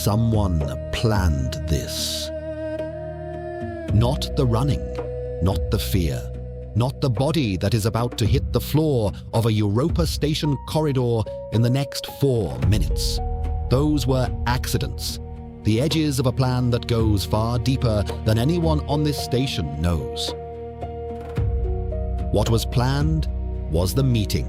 Someone planned this. Not the running, not the fear, not the body that is about to hit the floor of a Europa Station corridor in the next 4 minutes. Those were accidents, the edges of a plan that goes far deeper than anyone on this station knows. What was planned was the meeting.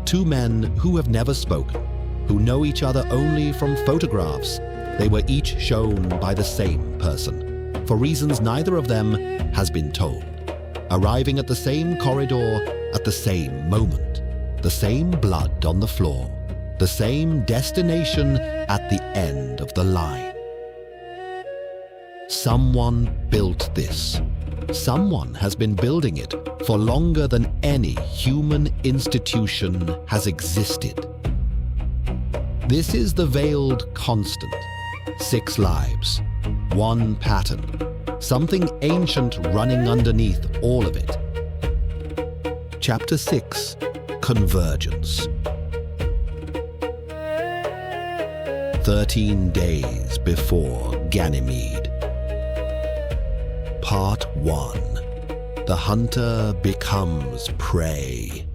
2 men who have never spoken, who know each other only from photographs. They were each shown by the same person, for reasons neither of them has been told. Arriving at the same corridor at the same moment, the same blood on the floor, the same destination at the end of the line. Someone built this. Someone has been building it for longer than any human institution has existed. This is the veiled constant. 6 lives, 1 pattern, something ancient running underneath all of it. Chapter 6, Convergence. 13 days before Ganymede. Part 1. The hunter becomes prey.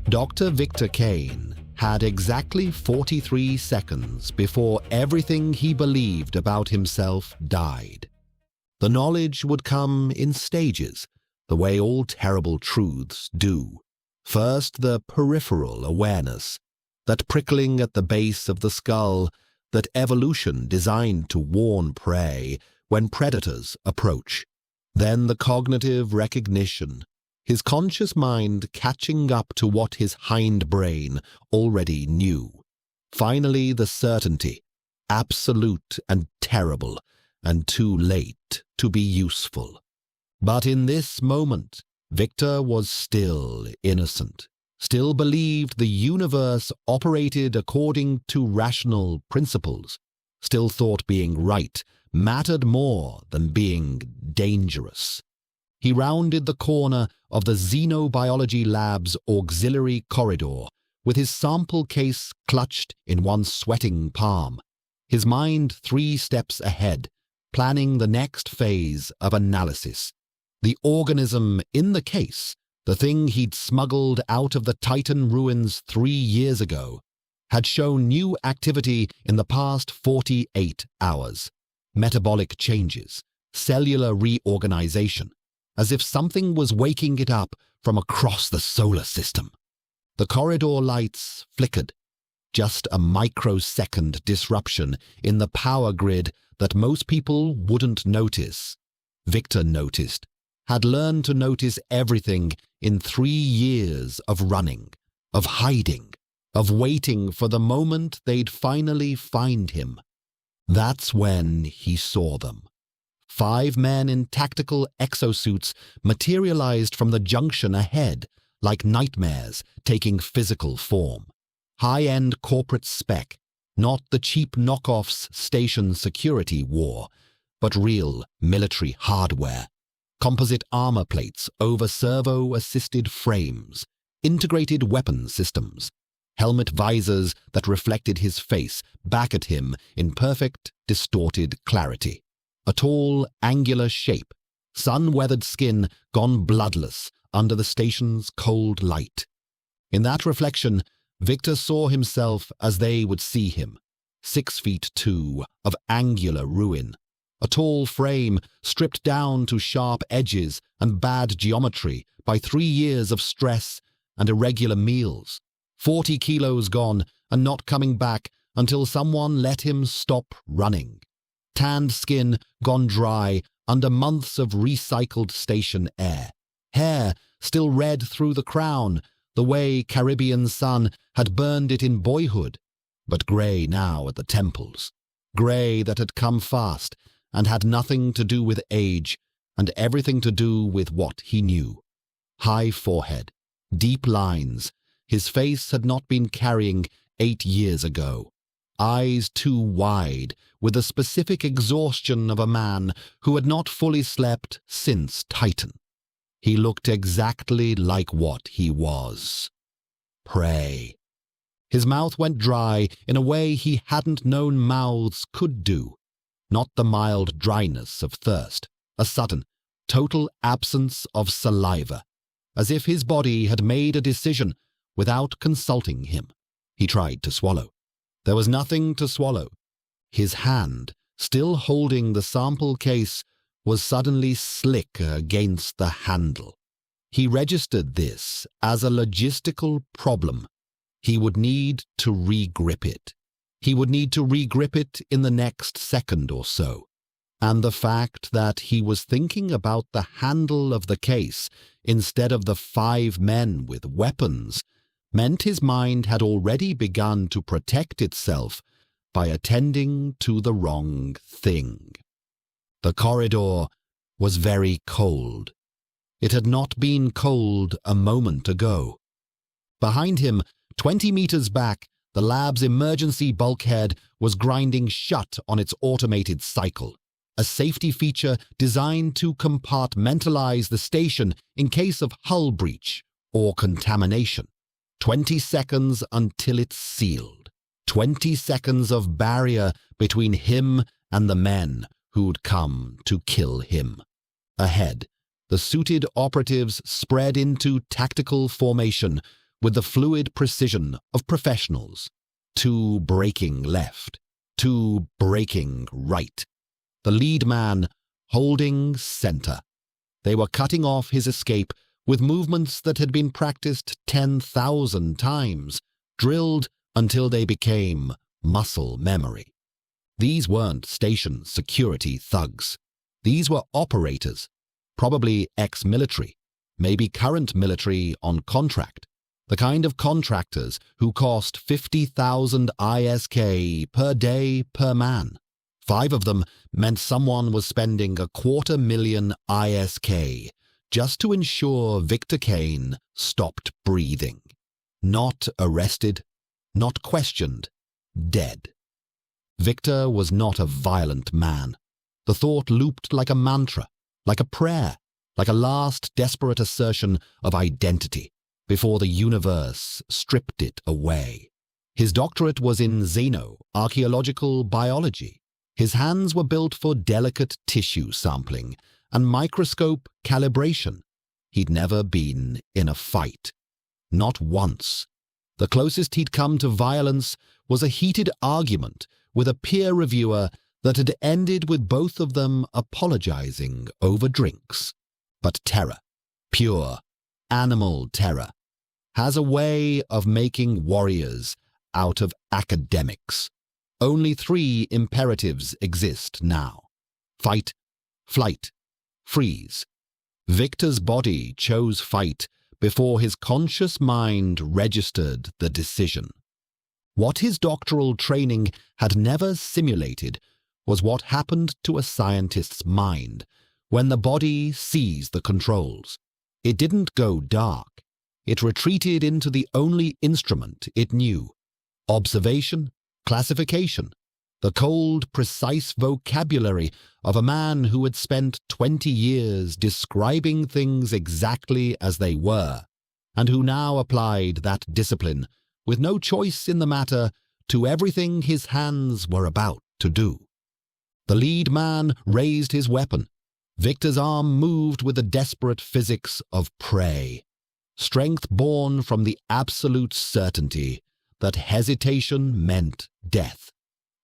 Dr. Victor Kane had exactly 43 seconds before everything he believed about himself died. The knowledge would come in stages, the way all terrible truths do. First, the peripheral awareness, that prickling at the base of the skull, that evolution designed to warn prey when predators approach. Then the cognitive recognition, his conscious mind catching up to what his hindbrain already knew. Finally, the certainty, absolute and terrible, and too late to be useful. But in this moment, Victor was still innocent, still believed the universe operated according to rational principles, still thought being right mattered more than being dangerous. He rounded the corner of the xenobiology lab's auxiliary corridor with his sample case clutched in one sweating palm, his mind 3 steps ahead, planning the next phase of analysis. The organism in the case, the thing he'd smuggled out of the Titan ruins 3 years ago, had shown new activity in the past 48 hours. Metabolic changes, cellular reorganization, as if something was waking it up from across the solar system. The corridor lights flickered, just a microsecond disruption in the power grid that most people wouldn't notice. Victor noticed, had learned to notice everything in 3 years of running, of hiding, of waiting for the moment they'd finally find him. That's when he saw them. 5 men in tactical exosuits materialized from the junction ahead, like nightmares taking physical form. High-end corporate spec, not the cheap knockoffs station security wore, but real military hardware. Composite armor plates over servo-assisted frames, integrated weapon systems, helmet visors that reflected his face back at him in perfect, distorted clarity. A tall, angular shape, sun-weathered skin gone bloodless under the station's cold light. In that reflection, Victor saw himself as they would see him, 6'2" of angular ruin, a tall frame stripped down to sharp edges and bad geometry by 3 years of stress and irregular meals. 40 kilos gone and not coming back until someone let him stop running. Tanned skin gone dry under months of recycled station air. Hair still red through the crown, the way Caribbean sun had burned it in boyhood, but grey now at the temples. Grey that had come fast and had nothing to do with age and everything to do with what he knew. High forehead, deep lines. His face had not been carrying 8 years ago. Eyes too wide, with the specific exhaustion of a man who had not fully slept since Titan. He looked exactly like what he was. Prey. His mouth went dry in a way he hadn't known mouths could do. Not the mild dryness of thirst, a sudden, total absence of saliva, as if his body had made a decision without consulting him. He tried to swallow. There was nothing to swallow. His hand, still holding the sample case, was suddenly slick against the handle. He registered this as a logistical problem. He would need to re-grip it. He would need to re-grip it in the next second or so. And the fact that he was thinking about the handle of the case instead of the 5 men with weapons meant his mind had already begun to protect itself by attending to the wrong thing. The corridor was very cold. It had not been cold a moment ago. Behind him, 20 meters back, the lab's emergency bulkhead was grinding shut on its automated cycle, a safety feature designed to compartmentalize the station in case of hull breach or contamination. 20 seconds until it's sealed. 20 seconds of barrier between him and the men who'd come to kill him. Ahead, the suited operatives spread into tactical formation with the fluid precision of professionals. 2 braking left, 2 braking right. The lead man holding center. They were cutting off his escape with movements that had been practiced 10,000 times, drilled until they became muscle memory. These weren't station security thugs. These were operators, probably ex-military, maybe current military on contract, the kind of contractors who cost 50,000 ISK per day per man. 5 of them meant someone was spending 250,000 ISK just to ensure Victor Kane stopped breathing. Not arrested, not questioned, dead. Victor was not a violent man. The thought looped like a mantra, like a prayer, like a last desperate assertion of identity before the universe stripped it away. His doctorate was in xenoarchaeological biology. His hands were built for delicate tissue sampling and microscope calibration. He'd never been in a fight. Not once. The closest he'd come to violence was a heated argument with a peer reviewer that had ended with both of them apologizing over drinks. But terror, pure, animal terror, has a way of making warriors out of academics. Only 3 imperatives exist now: fight, flight, freeze. Victor's body chose fight before his conscious mind registered the decision. What his doctoral training had never simulated was what happened to a scientist's mind when the body seized the controls. It didn't go dark. It retreated into the only instrument it knew: observation, classification, the cold, precise vocabulary of a man who had spent 20 years describing things exactly as they were, and who now applied that discipline, with no choice in the matter, to everything his hands were about to do. The lead man raised his weapon. Victor's arm moved with the desperate physics of prey, strength born from the absolute certainty that hesitation meant death.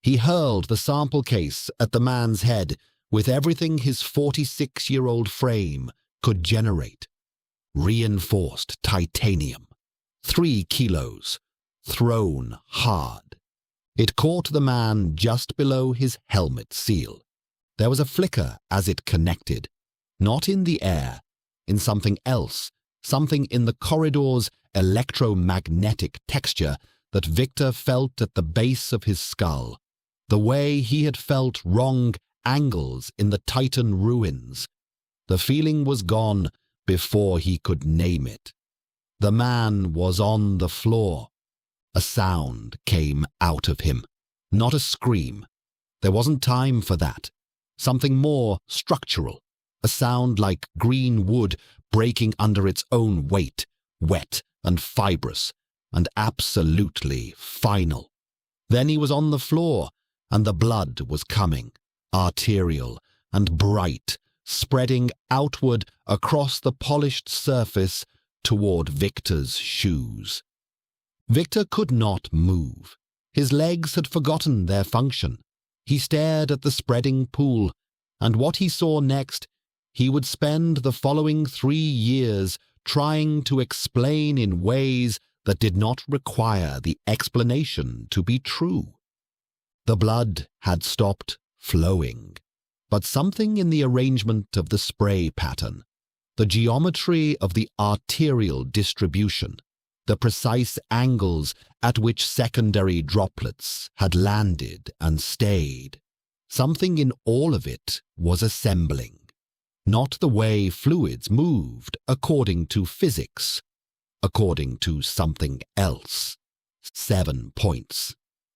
He hurled the sample case at the man's head with everything his 46-year-old frame could generate. Reinforced titanium. 3 kilos. Thrown hard. It caught the man just below his helmet seal. There was a flicker as it connected. Not in the air, in something else, something in the corridor's electromagnetic texture that Victor felt at the base of his skull, the way he had felt wrong angles in the Titan ruins. The feeling was gone before he could name it. The man was on the floor. A sound came out of him. Not a scream. There wasn't time for that. Something more structural. A sound like green wood breaking under its own weight, wet and fibrous, and absolutely final. Then he was on the floor, and the blood was coming, arterial and bright, spreading outward across the polished surface toward Victor's shoes. Victor could not move. His legs had forgotten their function. He stared at the spreading pool, and what he saw next, he would spend the following 3 years trying to explain in ways that did not require the explanation to be true. The blood had stopped flowing, but something in the arrangement of the spray pattern, the geometry of the arterial distribution, the precise angles at which secondary droplets had landed and stayed, something in all of it was assembling. Not the way fluids moved according to physics, according to something else. 7 points.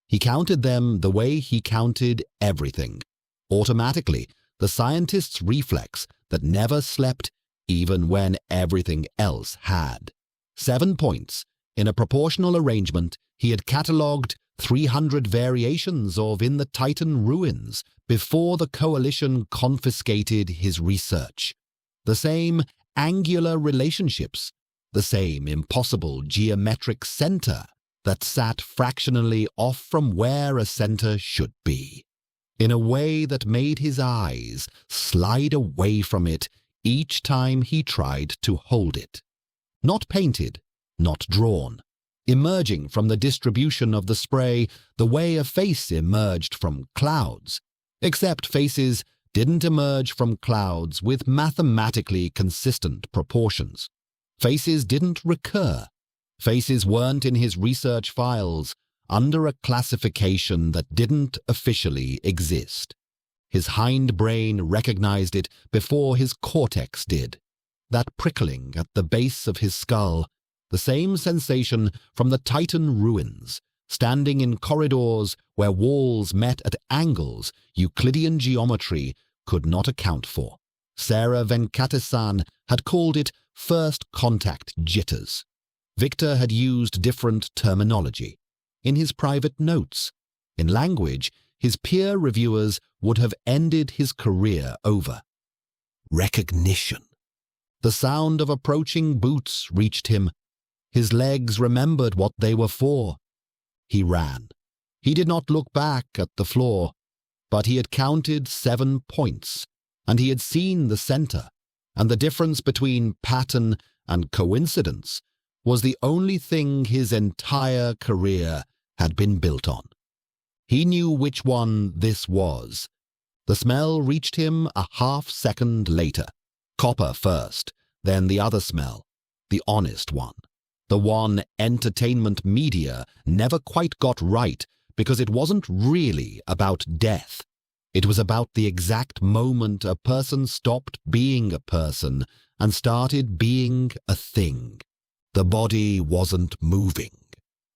He counted them the way he counted everything. Automatically, the scientist's reflex that never slept even when everything else had. 7 points. In a proportional arrangement, he had catalogued 300 variations of In the Titan ruins before the coalition confiscated his research. The same angular relationships, the same impossible geometric center that sat fractionally off from where a center should be, in a way that made his eyes slide away from it each time he tried to hold it. Not painted, not drawn, emerging from the distribution of the spray the way a face emerged from clouds, except faces didn't emerge from clouds with mathematically consistent proportions. Faces didn't recur. Faces weren't in his research files under a classification that didn't officially exist. His hindbrain recognized it before his cortex did. That prickling at the base of his skull, the same sensation from the Titan ruins, standing in corridors where walls met at angles Euclidean geometry could not account for. Sarah Venkatesan had called it first contact jitters. Victor had used different terminology. In his private notes, in language his peer reviewers would have ended his career over. Recognition. The sound of approaching boots reached him. His legs remembered what they were for. He ran. He did not look back at the floor, but he had counted 7 points, and he had seen the center, and the difference between pattern and coincidence was the only thing his entire career had been built on. He knew which one this was. The smell reached him a half-second later. Copper first, then the other smell, the honest one. The one entertainment media never quite got right because it wasn't really about death. It was about the exact moment a person stopped being a person and started being a thing. The body wasn't moving,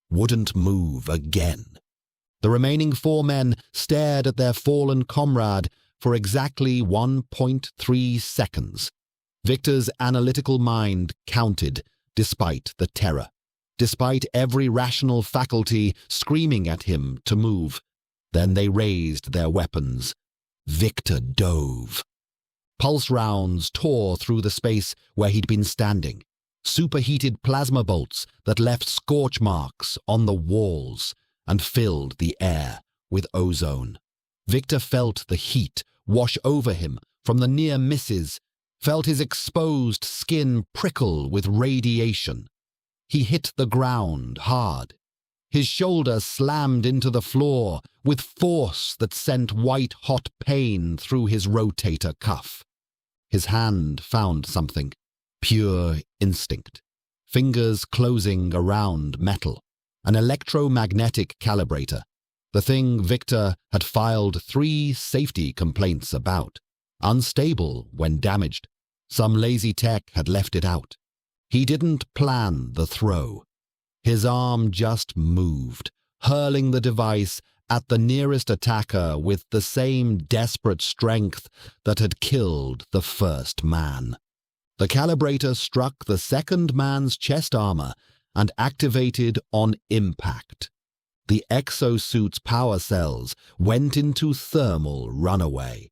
wouldn't move again. The remaining 4 men stared at their fallen comrade for exactly 1.3 seconds. Victor's analytical mind counted despite the terror, despite every rational faculty screaming at him to move. Then they raised their weapons. Victor dove. Pulse rounds tore through the space where he'd been standing. Superheated plasma bolts that left scorch marks on the walls and filled the air with ozone. Victor felt the heat wash over him from the near misses, felt his exposed skin prickle with radiation. He hit the ground hard. His shoulder slammed into the floor with force that sent white-hot pain through his rotator cuff. His hand found something. Pure instinct. Fingers closing around metal. An electromagnetic calibrator. The thing Victor had filed 3 safety complaints about. Unstable when damaged. Some lazy tech had left it out. He didn't plan the throw. His arm just moved, hurling the device at the nearest attacker with the same desperate strength that had killed the first man. The calibrator struck the second man's chest armor, and activated on impact. The exosuit's power cells went into thermal runaway.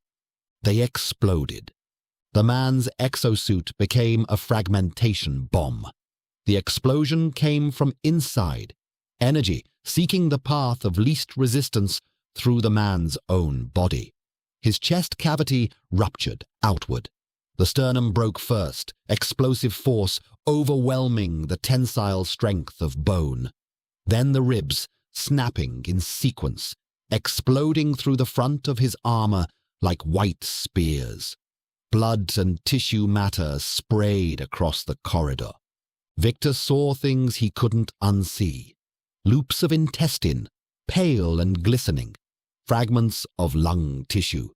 They exploded. The man's exosuit became a fragmentation bomb. The explosion came from inside, energy seeking the path of least resistance through the man's own body. His chest cavity ruptured outward. The sternum broke first, explosive force overwhelming the tensile strength of bone. Then the ribs, snapping in sequence, exploding through the front of his armor like white spears. Blood and tissue matter sprayed across the corridor. Victor saw things he couldn't unsee. Loops of intestine, pale and glistening. Fragments of lung tissue.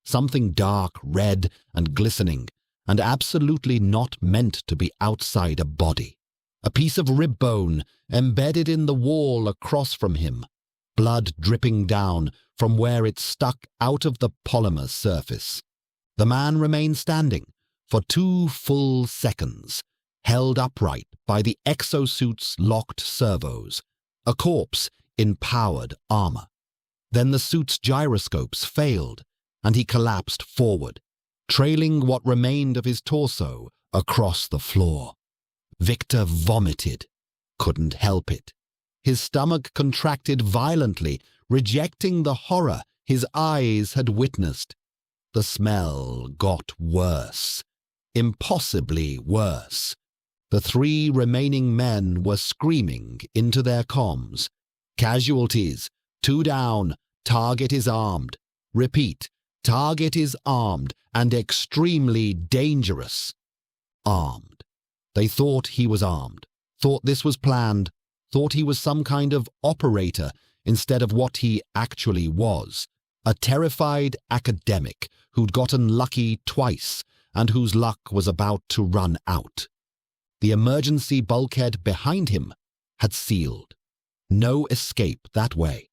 Something dark, red, and glistening, and absolutely not meant to be outside a body. A piece of rib bone embedded in the wall across from him. Blood dripping down from where it stuck out of the polymer surface. The man remained standing for 2 full seconds, held upright by the exosuit's locked servos, a corpse in powered armor. Then the suit's gyroscopes failed, and he collapsed forward, trailing what remained of his torso across the floor. Victor vomited, couldn't help it. His stomach contracted violently, rejecting the horror his eyes had witnessed. The smell got worse, impossibly worse. The 3 remaining men were screaming into their comms. Casualties, 2 down, target is armed. Repeat, target is armed and extremely dangerous. Armed. They thought he was armed, thought this was planned, thought he was some kind of operator instead of what he actually was. A terrified academic who'd gotten lucky twice and whose luck was about to run out. The emergency bulkhead behind him had sealed. No escape that way.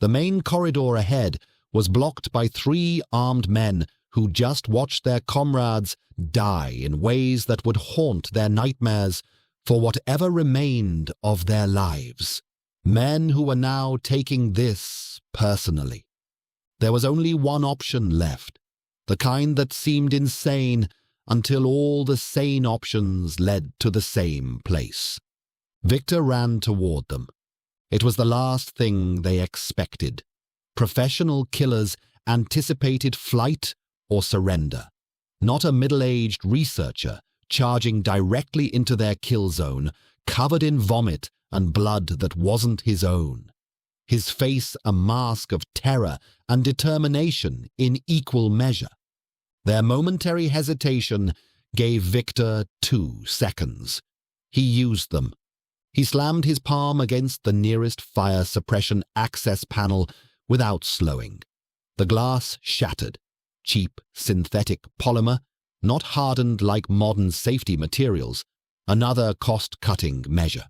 The main corridor ahead was blocked by 3 armed men who just watched their comrades die in ways that would haunt their nightmares for whatever remained of their lives. Men who were now taking this personally. There was only one option left, the kind that seemed insane until all the sane options led to the same place. Victor ran toward them. It was the last thing they expected. Professional killers anticipated flight or surrender, not a middle-aged researcher charging directly into their kill zone, covered in vomit and blood that wasn't his own. His face a mask of terror and determination in equal measure. Their momentary hesitation gave Victor 2 seconds. He used them. He slammed his palm against the nearest fire suppression access panel without slowing. The glass shattered. Cheap synthetic polymer, not hardened like modern safety materials, another cost-cutting measure.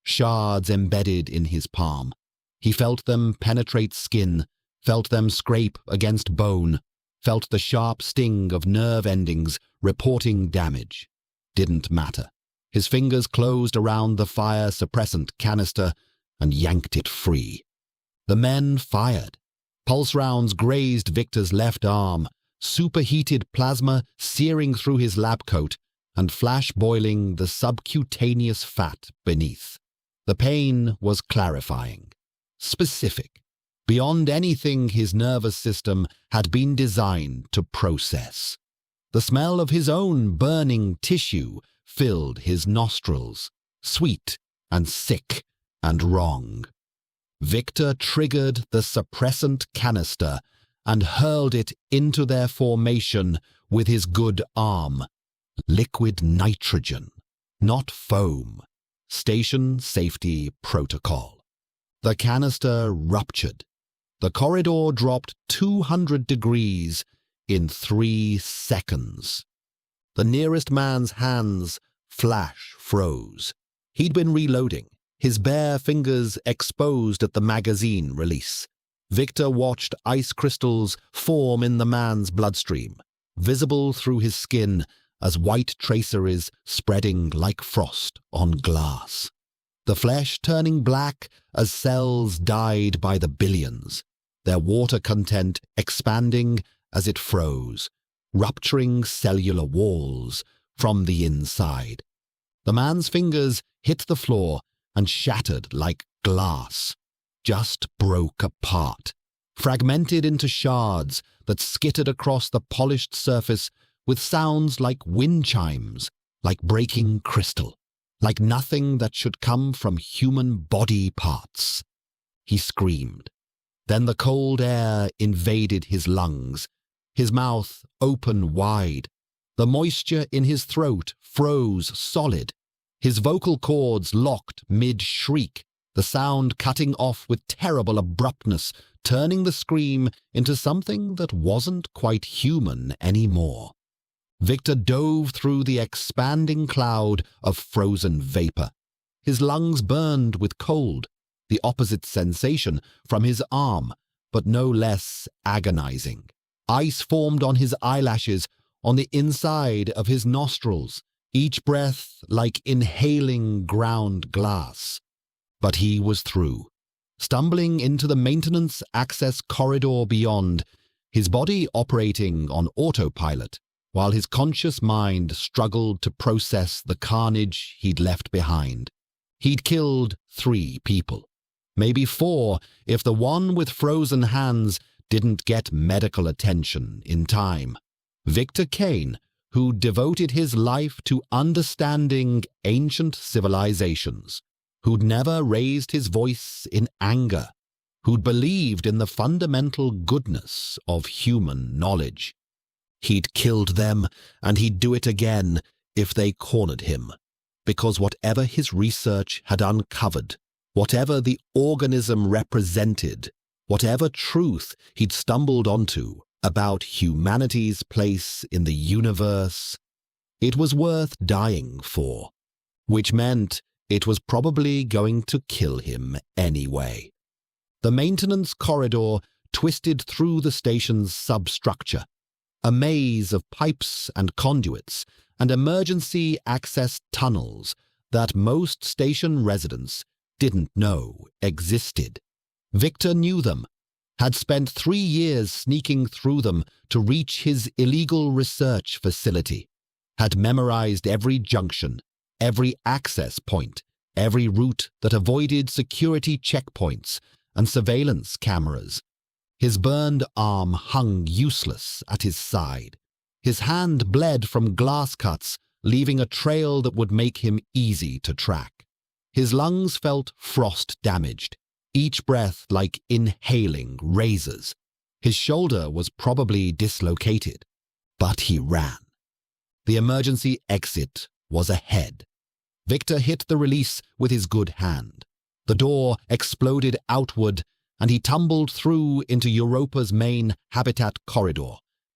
Shards embedded in his palm. He felt them penetrate skin, felt them scrape against bone, felt the sharp sting of nerve endings reporting damage. Didn't matter. His fingers closed around the fire suppressant canister and yanked it free. The men fired. Pulse rounds grazed Victor's left arm, superheated plasma searing through his lab coat and flash boiling the subcutaneous fat beneath. The pain was clarifying, specific, beyond anything his nervous system had been designed to process. The smell of his own burning tissue filled his nostrils, sweet and sick and wrong. Victor triggered the suppressant canister and hurled it into their formation with his good arm. Liquid nitrogen, not foam. Station safety protocol. The canister ruptured. The corridor dropped 200 degrees in 3 seconds. The nearest man's hands flash froze. He'd been reloading, his bare fingers exposed at the magazine release. Victor watched ice crystals form in the man's bloodstream, visible through his skin as white traceries spreading like frost on glass. the flesh turning black as cells died by the billions, their water content expanding as it froze, rupturing cellular walls from the inside. The man's fingers hit the floor and shattered like glass, just broke apart, fragmented into shards that skittered across the polished surface with sounds like wind chimes, like breaking crystal, like nothing that should come from human body parts. He screamed. Then the cold air invaded his lungs, his mouth open wide. The moisture in his throat froze solid. His vocal cords locked mid-shriek, the sound cutting off with terrible abruptness, turning the scream into something that wasn't quite human anymore. Victor dove through the expanding cloud of frozen vapor. His lungs burned with cold, the opposite sensation from his arm, but no less agonizing. Ice formed on his eyelashes, on the inside of his nostrils, each breath like inhaling ground glass. But he was through. Stumbling into the maintenance access corridor beyond, his body operating on autopilot, while his conscious mind struggled to process the carnage he'd left behind. He'd killed 3 people, maybe 4 if the one with frozen hands didn't get medical attention in time. Victor Kane, who devoted his life to understanding ancient civilizations, who'd never raised his voice in anger, who'd believed in the fundamental goodness of human knowledge. He'd killed them, and he'd do it again if they cornered him, because whatever his research had uncovered, whatever the organism represented, whatever truth he'd stumbled onto about humanity's place in the universe, it was worth dying for, which meant it was probably going to kill him anyway. The maintenance corridor twisted through the station's substructure, a maze of pipes and conduits and emergency access tunnels that most station residents didn't know existed. Victor knew them, had spent 3 years sneaking through them to reach his illegal research facility, had memorized every junction, every access point, every route that avoided security checkpoints and surveillance cameras. His burned arm hung useless at his side. His hand bled from glass cuts, leaving a trail that would make him easy to track. His lungs felt frost-damaged, each breath like inhaling razors. His shoulder was probably dislocated, but he ran. The emergency exit was ahead. Victor hit the release with his good hand. The door exploded outward, and he tumbled through into Europa's main habitat corridor,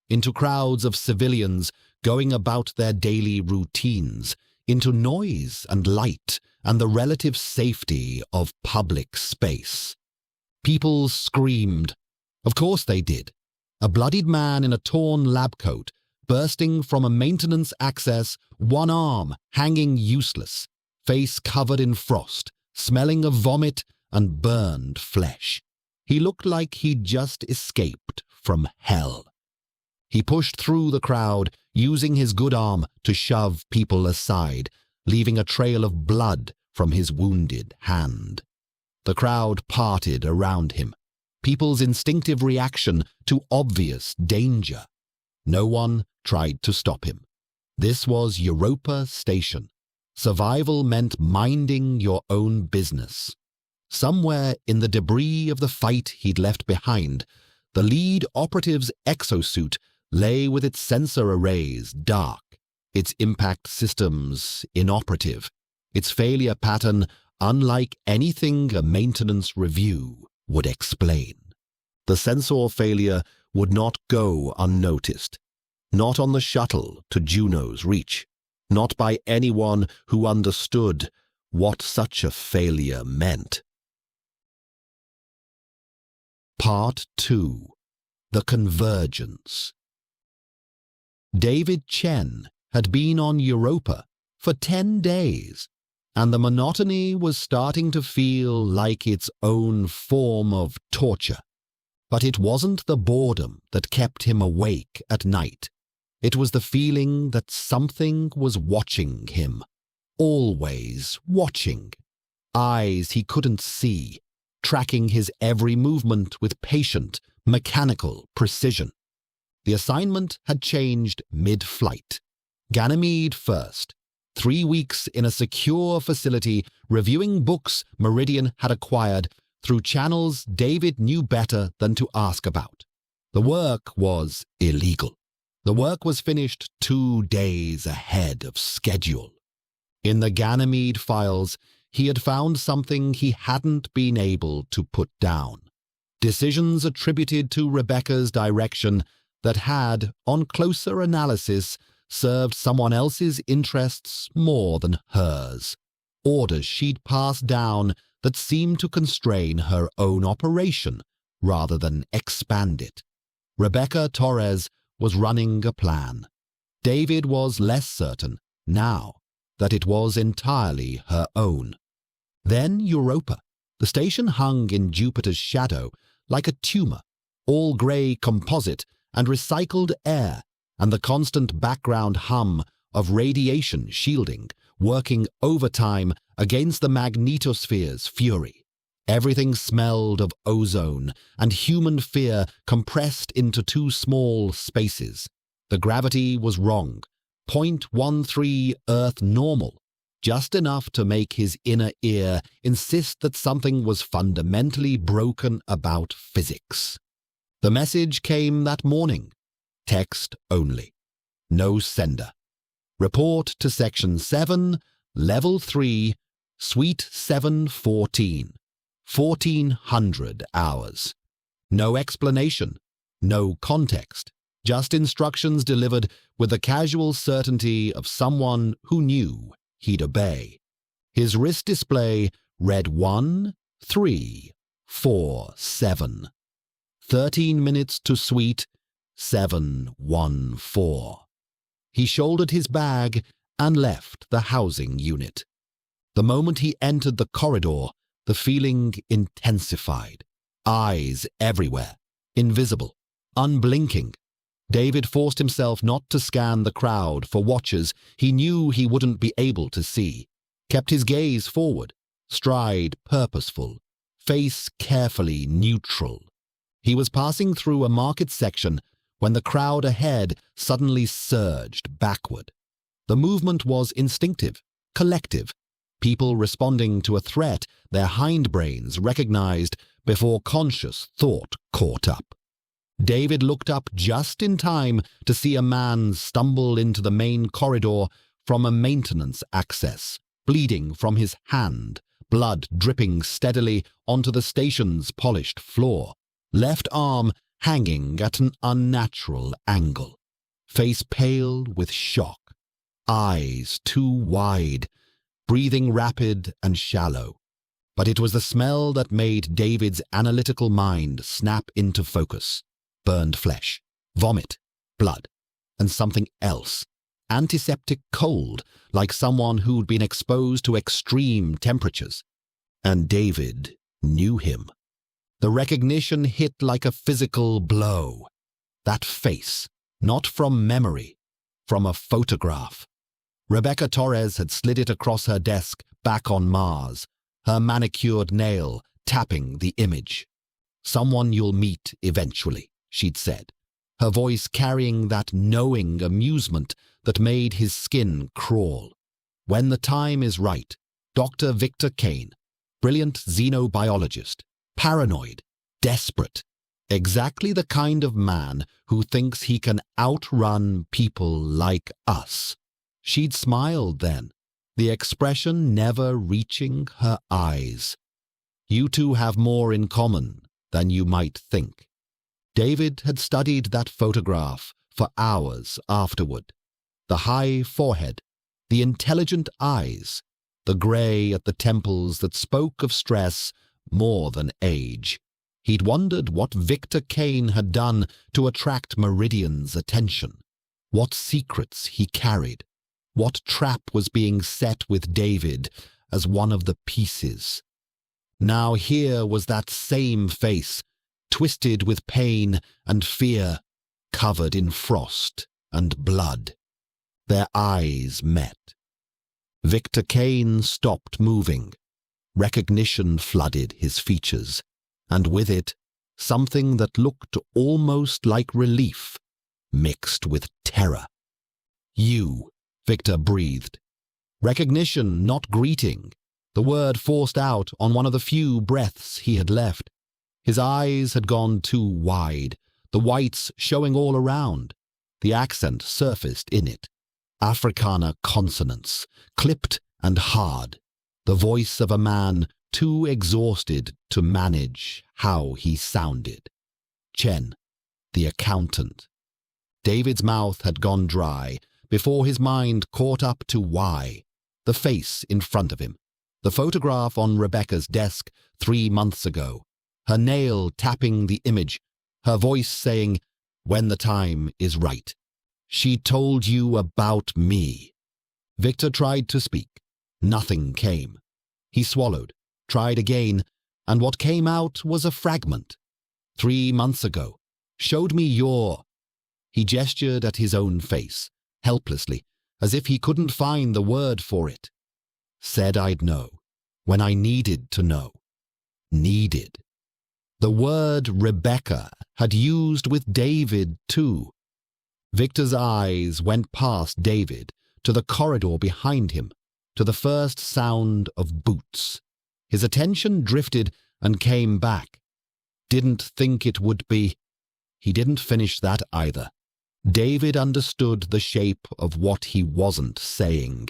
into crowds of civilians going about their daily routines, into noise and light and the relative safety of public space. People screamed. Of course they did. A bloodied man in a torn lab coat, bursting from a maintenance access, one arm hanging useless, face covered in frost, smelling of vomit and burned flesh. He looked like he'd just escaped from hell. He pushed through the crowd, using his good arm to shove people aside, leaving a trail of blood from his wounded hand. The crowd parted around him, people's instinctive reaction to obvious danger. No one tried to stop him. This was Europa Station. Survival meant minding your own business. Somewhere in the debris of the fight he'd left behind, the lead operative's exosuit lay with its sensor arrays dark, its impact systems inoperative, its failure pattern unlike anything a maintenance review would explain. The sensor failure would not go unnoticed, not on the shuttle to Juno's reach, not by anyone who understood what such a failure meant. Part 2. The Convergence. David Chen had been on Europa for 10 days. and the monotony was starting to feel like its own form of torture. But it wasn't the boredom that kept him awake at night. It was the feeling that something was watching him, always watching. Eyes he couldn't see, tracking his every movement with patient, mechanical precision. The assignment had changed mid-flight. Ganymede first. 3 weeks in a secure facility, reviewing books Meridian had acquired through channels David knew better than to ask about. The work was illegal. The work was finished 2 days ahead of schedule. In the Ganymede files, he had found something he hadn't been able to put down. Decisions attributed to Rebecca's direction that had, on closer analysis, served someone else's interests more than hers. Orders she'd passed down that seemed to constrain her own operation rather than expand it. Rebecca Torres was running a plan. David was less certain, now, that it was entirely her own. Then Europa. The station hung in Jupiter's shadow like a tumor, all grey composite and recycled air, and the constant background hum of radiation shielding working overtime against the magnetosphere's fury. Everything smelled of ozone and human fear compressed into 2 small spaces. The gravity was wrong, 0.13 Earth normal, just enough to make his inner ear insist that something was fundamentally broken about physics. The message came that morning. Text only. No sender. Report to Section 7, Level 3, Suite 714. 1400 hours. No explanation. No context. Just instructions delivered with the casual certainty of someone who knew he'd obey. His wrist display read 1347. 13 minutes to Suite 714. He shouldered his bag and left the housing unit. The moment he entered the corridor, the feeling intensified. Eyes everywhere, invisible, unblinking. David forced himself not to scan the crowd for watchers he knew he wouldn't be able to see. Kept his gaze forward, stride purposeful, face carefully neutral. He was passing through a market section when the crowd ahead suddenly surged backward. The movement was instinctive, collective, people responding to a threat their hindbrains recognized before conscious thought caught up. David looked up just in time to see a man stumble into the main corridor from a maintenance access, bleeding from his hand, blood dripping steadily onto the station's polished floor, left arm hanging at an unnatural angle, face pale with shock, eyes too wide, breathing rapid and shallow. But it was the smell that made David's analytical mind snap into focus. Burned flesh, vomit, blood, and something else. Antiseptic cold, like someone who'd been exposed to extreme temperatures. And David knew him. The recognition hit like a physical blow. That face, not from memory, from a photograph. Rebecca Torres had slid it across her desk back on Mars, her manicured nail tapping the image. "Someone you'll meet eventually," she'd said, her voice carrying that knowing amusement that made his skin crawl. "When the time is right, Dr. Victor Kane, brilliant xenobiologist, paranoid, desperate, exactly the kind of man who thinks he can outrun people like us." She'd smiled then, the expression never reaching her eyes. "You two have more in common than you might think." David had studied that photograph for hours afterward. The high forehead, the intelligent eyes, the grey at the temples that spoke of stress more than age. He'd wondered what Victor Kane had done to attract Meridian's attention, what secrets he carried, what trap was being set with David, as one of the pieces. Now here was that same face, twisted with pain and fear, covered in frost and blood. Their eyes met. Victor Kane stopped moving. Recognition flooded his features, and with it, something that looked almost like relief, mixed with terror. "You," Victor breathed. Recognition, not greeting. The word forced out on one of the few breaths he had left. His eyes had gone too wide, the whites showing all around. The accent surfaced in it. Afrikaner consonants, clipped and hard. The voice of a man too exhausted to manage how he sounded. Chen, the accountant. David's mouth had gone dry before his mind caught up to why. The face in front of him. The photograph on Rebecca's desk 3 months ago. Her nail tapping the image. Her voice saying, "When the time is right. She told you about me." Victor tried to speak. Nothing came. He swallowed, tried again, and what came out was a fragment. 3 months ago. Showed me your... He gestured at his own face, helplessly, as if he couldn't find the word for it. Said I'd know, when I needed to know. Needed. The word Rebecca had used with David too. Victor's eyes went past David to the corridor behind him, to the first sound of boots. His attention drifted and came back. Didn't think it would be. He didn't finish that either. David understood the shape of what he wasn't saying.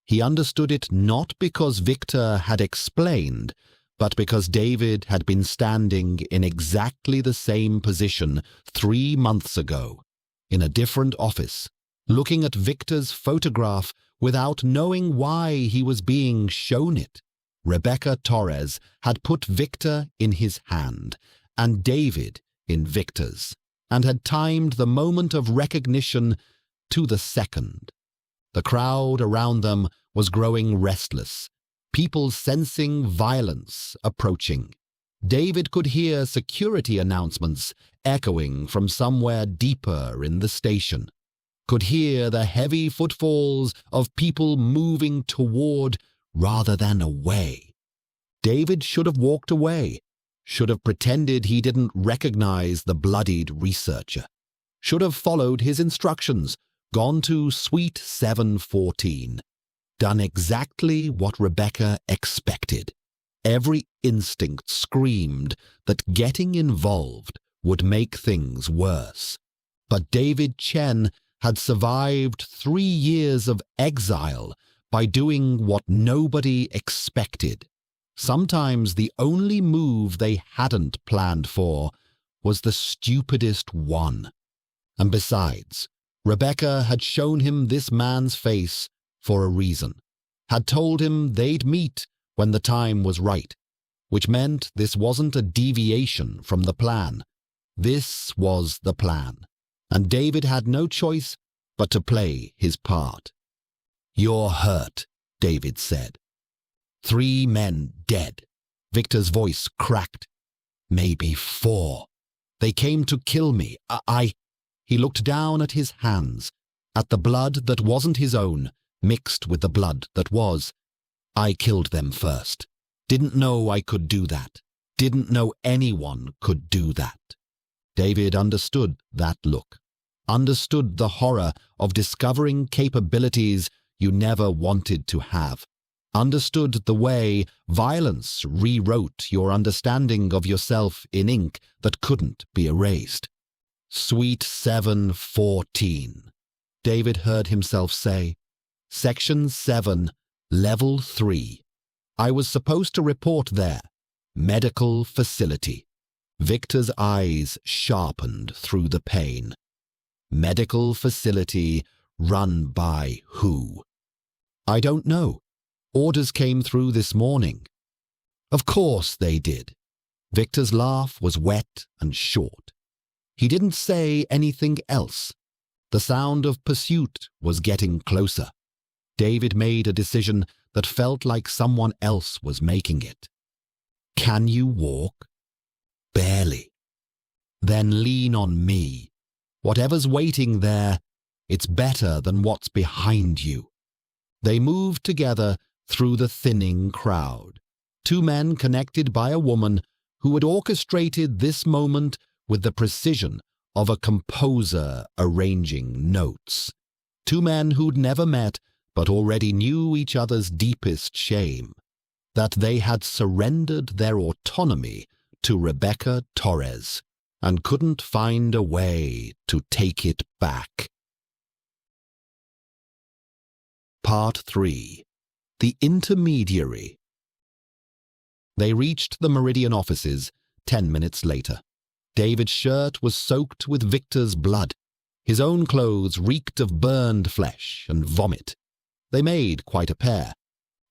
He understood it not because Victor had explained, but because David had been standing in exactly the same position 3 months ago, in a different office, looking at Victor's photograph without knowing why he was being shown it. Rebecca Torres had put Victor in his hand, and David in Victor's, and had timed the moment of recognition to the second. The crowd around them was growing restless, people sensing violence approaching. David could hear security announcements echoing from somewhere deeper in the station, could hear the heavy footfalls of people moving toward rather than away. David should have walked away, should have pretended he didn't recognize the bloodied researcher, should have followed his instructions, gone to Suite 714, done exactly what Rebecca expected. Every instinct screamed that getting involved would make things worse. But David Chen had survived 3 years of exile by doing what nobody expected. Sometimes the only move they hadn't planned for was the stupidest one. And besides, Rebecca had shown him this man's face for a reason, had told him they'd meet when the time was right, which meant this wasn't a deviation from the plan. This was the plan, and David had no choice but to play his part. "You're hurt," David said. 3 men dead. Victor's voice cracked. "Maybe 4. They came to kill me. He looked down at his hands, at the blood that wasn't his own, mixed with the blood that was. "I killed them first. Didn't know I could do that. Didn't know anyone could do that." David understood that look, understood the horror of discovering capabilities you never wanted to have, understood the way violence rewrote your understanding of yourself in ink that couldn't be erased. "Suite 714, David heard himself say. "Section 7, Level 3. I was supposed to report there. Medical facility." Victor's eyes sharpened through the pain. Medical facility run by who? "I don't know. Orders came through this morning." "Of course they did." Victor's laugh was wet and short. He didn't say anything else. The sound of pursuit was getting closer. David made a decision that felt like someone else was making it. Can you walk? Barely. Then lean on me. Whatever's waiting there, it's better than what's behind you. They moved together through the thinning crowd. Two men connected by a woman who had orchestrated this moment with the precision of a composer arranging notes. Two men who'd never met but already knew each other's deepest shame, that they had surrendered their autonomy to Rebecca Torres and couldn't find a way to take it back. Part 3. The Intermediary. They reached the Meridian offices 10 minutes later. David's shirt was soaked with Victor's blood. His own clothes reeked of burned flesh and vomit. They made quite a pair.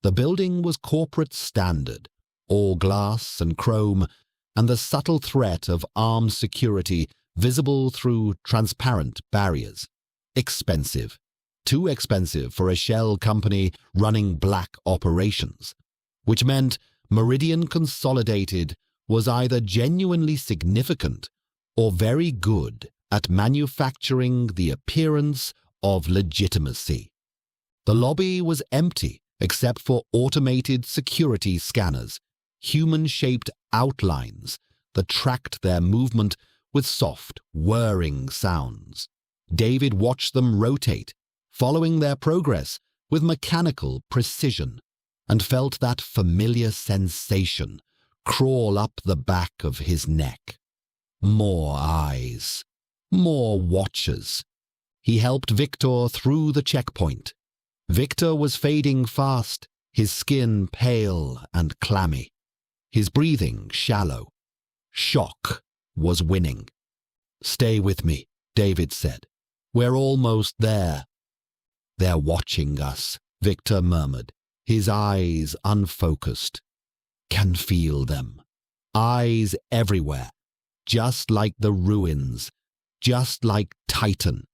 The building was corporate standard, all glass and chrome, and the subtle threat of armed security visible through transparent barriers. Expensive. Too expensive for a shell company running black operations, which meant Meridian Consolidated was either genuinely significant or very good at manufacturing the appearance of legitimacy. The lobby was empty except for automated security scanners, human-shaped outlines that tracked their movement with soft, whirring sounds. David watched them rotate, following their progress with mechanical precision, and felt that familiar sensation crawl up the back of his neck. More eyes, more watchers. He helped Victor through the checkpoint. Victor was fading fast, his skin pale and clammy, his breathing shallow. Shock was winning. "Stay with me," David said. "We're almost there." "They're watching us," Victor murmured, his eyes unfocused. "Can feel them. Eyes everywhere, just like the ruins, just like Titan."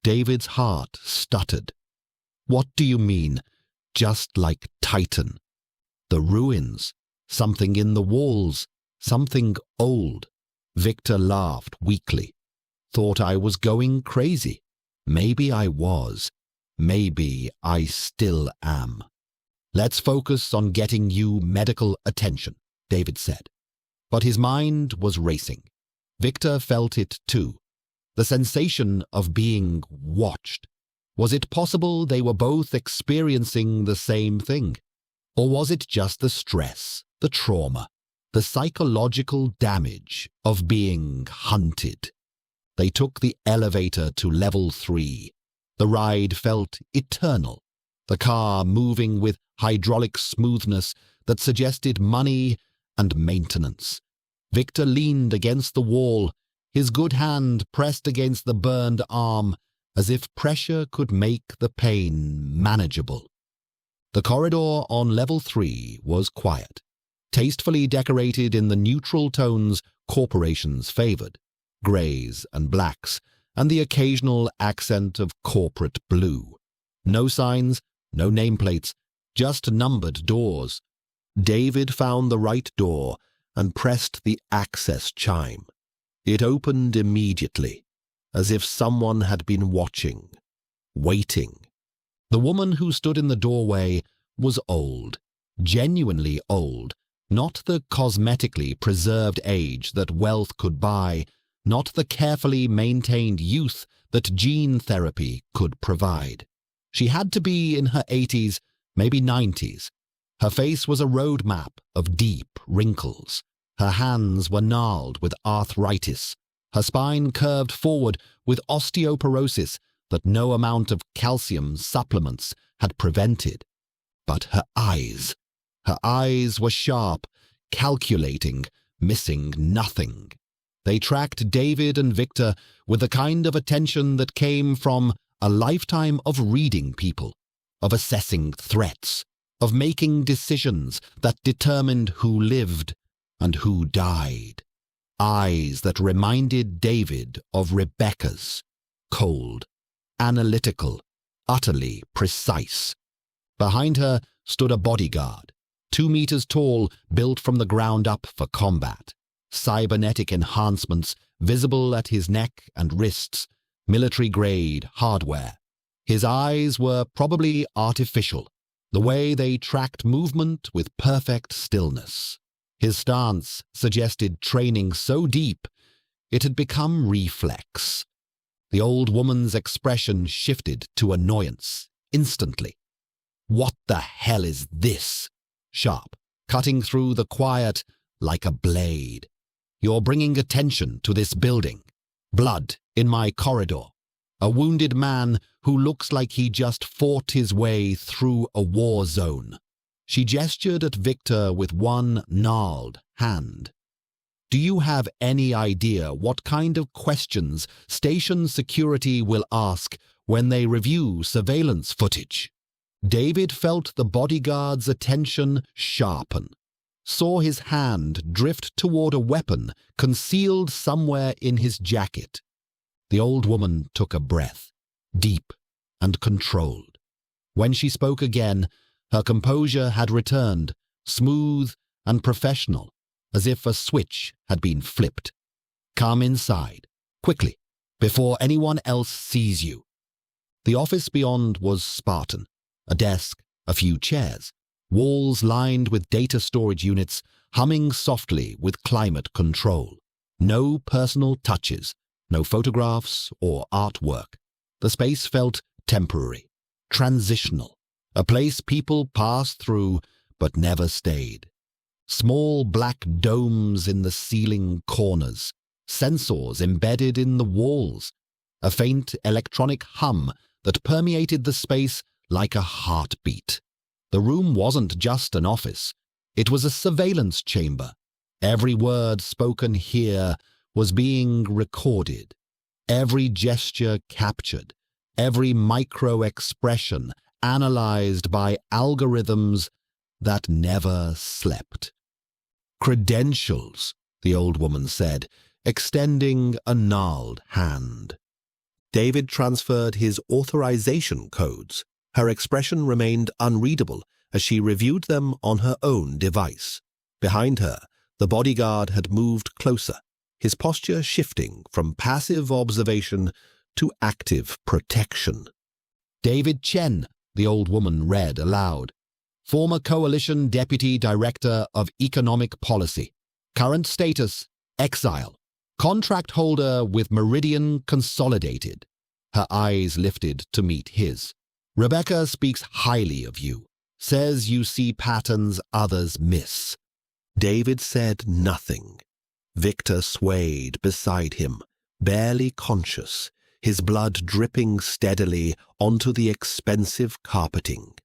David's heart stuttered. "What do you mean, just like Titan?" "The ruins, something in the walls, something old." Victor laughed weakly. "Thought I was going crazy. Maybe I was. Maybe I still am." "Let's focus on getting you medical attention," David said. But his mind was racing. Victor felt it too. The sensation of being watched. Was it possible they were both experiencing the same thing? Or was it just the stress, the trauma, the psychological damage of being hunted? They took the elevator to level 3. The ride felt eternal, the car moving with hydraulic smoothness that suggested money and maintenance. Victor leaned against the wall, his good hand pressed against the burned arm, as if pressure could make the pain manageable. The corridor on level 3 was quiet, tastefully decorated in the neutral tones corporations favored, grays and blacks, and the occasional accent of corporate blue. No signs, no nameplates, just numbered doors. David found the right door and pressed the access chime. It opened immediately, as if someone had been watching, waiting. The woman who stood in the doorway was old, genuinely old, not the cosmetically preserved age that wealth could buy, not the carefully maintained youth that gene therapy could provide. She had to be in her 80s, maybe 90s. Her face was a road map of deep wrinkles. Her hands were gnarled with arthritis. Her spine curved forward with osteoporosis that no amount of calcium supplements had prevented. But her eyes were sharp, calculating, missing nothing. They tracked David and Victor with the kind of attention that came from a lifetime of reading people, of assessing threats, of making decisions that determined who lived and who died. Eyes that reminded David of Rebecca's, cold, analytical, utterly precise. Behind her, stood a bodyguard, 2 meters tall, built from the ground up for combat. Cybernetic enhancements visible at his neck and wrists, military-grade hardware. His eyes were probably artificial, the way they tracked movement with perfect stillness. His stance suggested training so deep it had become reflex. The old woman's expression shifted to annoyance instantly. "What the hell is this?" Sharp, cutting through the quiet like a blade. "You're bringing attention to this building. Blood in my corridor. A wounded man who looks like he just fought his way through a war zone." She gestured at Victor with one gnarled hand. "Do you have any idea what kind of questions station security will ask when they review surveillance footage?" David felt the bodyguard's attention sharpen, saw his hand drift toward a weapon concealed somewhere in his jacket. The old woman took a breath, deep and controlled. When she spoke again, her composure had returned, smooth and professional, as if a switch had been flipped. "Come inside, quickly, before anyone else sees you." The office beyond was Spartan. A desk, a few chairs, walls lined with data storage units humming softly with climate control. No personal touches, no photographs or artwork. The space felt temporary, transitional, a place people passed through but never stayed. Small black domes in the ceiling corners, sensors embedded in the walls, a faint electronic hum that permeated the space like a heartbeat. The room wasn't just an office. It was a surveillance chamber. Every word spoken here was being recorded, every gesture captured, every micro-expression analyzed by algorithms that never slept. "Credentials," the old woman said, extending a gnarled hand. David transferred his authorization codes. Her expression remained unreadable as she reviewed them on her own device. Behind her, the bodyguard had moved closer, his posture shifting from passive observation to active protection. "David Chen," the old woman read aloud. "Former Coalition Deputy Director of Economic Policy. Current status, exile. Contract holder with Meridian Consolidated." Her eyes lifted to meet his. "Rebecca speaks highly of you, says you see patterns others miss." David said nothing. Victor swayed beside him, barely conscious, his blood dripping steadily onto the expensive carpeting.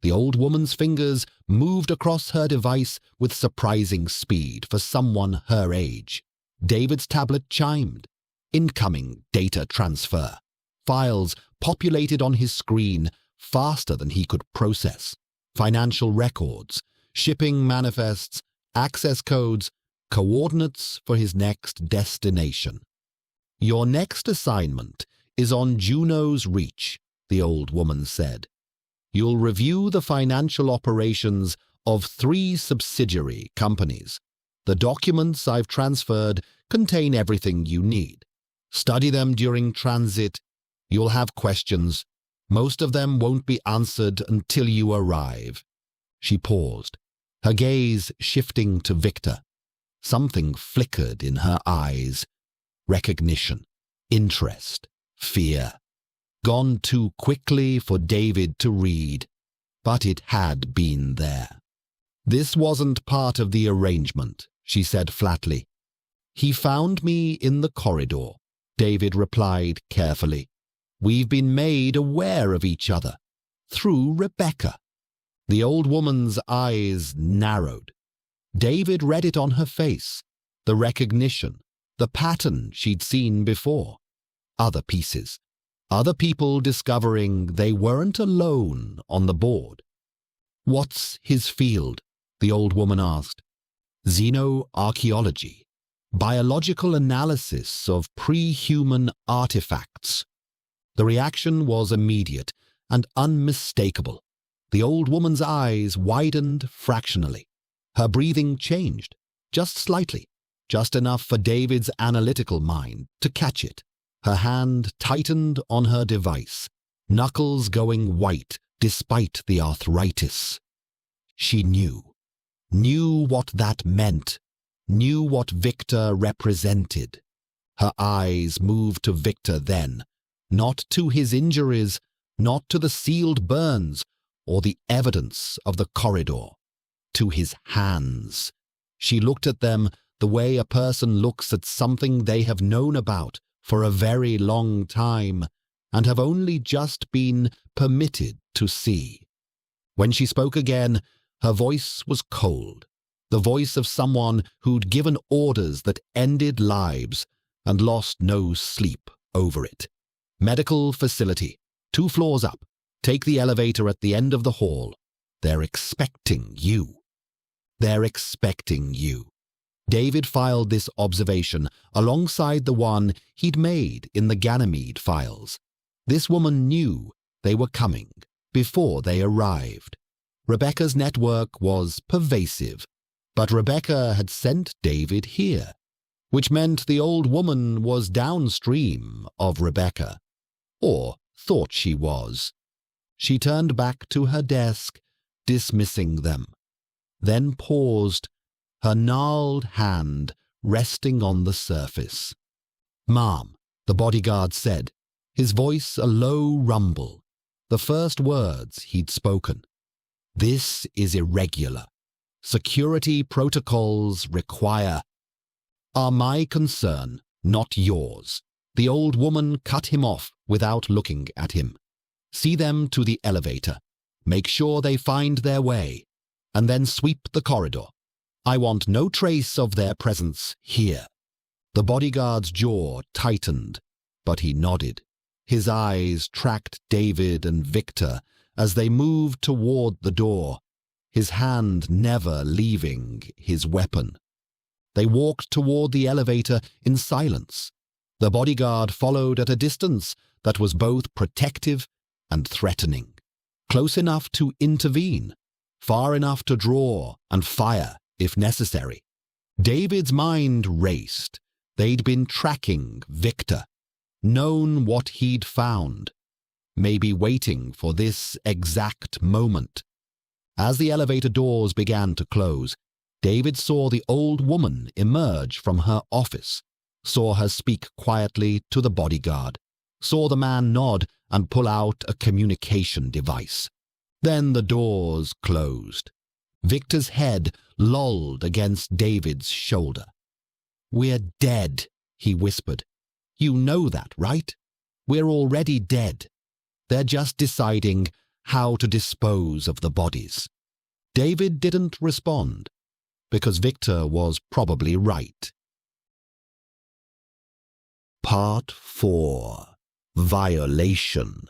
The old woman's fingers moved across her device with surprising speed for someone her age. David's tablet chimed. Incoming data transfer. Files populated on his screen faster than he could process. Financial records, shipping manifests, access codes, coordinates for his next destination. "Your next assignment is on Juno's Reach," the old woman said. "You'll review the financial operations of 3 subsidiary companies. The documents I've transferred contain everything you need. Study them during transit. You'll have questions. Most of them won't be answered until you arrive." She paused, her gaze shifting to Victor. Something flickered in her eyes. Recognition, interest, fear. Gone too quickly for David to read, but it had been there. "This wasn't part of the arrangement," she said flatly. "He found me in the corridor," David replied carefully. "We've been made aware of each other through Rebecca." The old woman's eyes narrowed. David read it on her face, the recognition, the pattern she'd seen before. Other pieces, other people discovering they weren't alone on the board. "What's his field?" the old woman asked. "Xenoarchaeology, biological analysis of pre-human artifacts." The reaction was immediate and unmistakable. The old woman's eyes widened fractionally. Her breathing changed, just slightly, just enough for David's analytical mind to catch it. Her hand tightened on her device, knuckles going white despite the arthritis. She knew what that meant, knew what Victor represented. Her eyes moved to Victor then, not to his injuries, not to the sealed burns or the evidence of the corridor, to his hands. She looked at them the way a person looks at something they have known about for a very long time and have only just been permitted to see. When she spoke again, her voice was cold, the voice of someone who'd given orders that ended lives and lost no sleep over it. Medical facility, 2 floors up. Take the elevator at the end of the hall. They're expecting you. They're expecting you. David filed this observation alongside the one he'd made in the Ganymede files. This woman knew they were coming before they arrived. Rebecca's network was pervasive, but Rebecca had sent David here, which meant the old woman was downstream of Rebecca, or thought she was. She turned back to her desk, dismissing them, then paused, her gnarled hand resting on the surface. "Ma'am," the bodyguard said, his voice a low rumble, the first words he'd spoken. "This is irregular. Security protocols require—" "Are my concern, not yours." The old woman cut him off without looking at him. "See them to the elevator. Make sure they find their way, and then sweep the corridor. I want no trace of their presence here." The bodyguard's jaw tightened, but he nodded. His eyes tracked David and Victor as they moved toward the door, his hand never leaving his weapon. They walked toward the elevator in silence. The bodyguard followed at a distance that was both protective and threatening, close enough to intervene, far enough to draw and fire if necessary. David's mind raced. They'd been tracking Victor, known what he'd found, maybe waiting for this exact moment. As the elevator doors began to close, David saw the old woman emerge from her office, saw her speak quietly to the bodyguard, saw the man nod and pull out a communication device. Then the doors closed. Victor's head lolled against David's shoulder. "We're dead," he whispered. "You know that, right? We're already dead. They're just deciding how to dispose of the bodies." David didn't respond, because Victor was probably right. Part 4. Violation.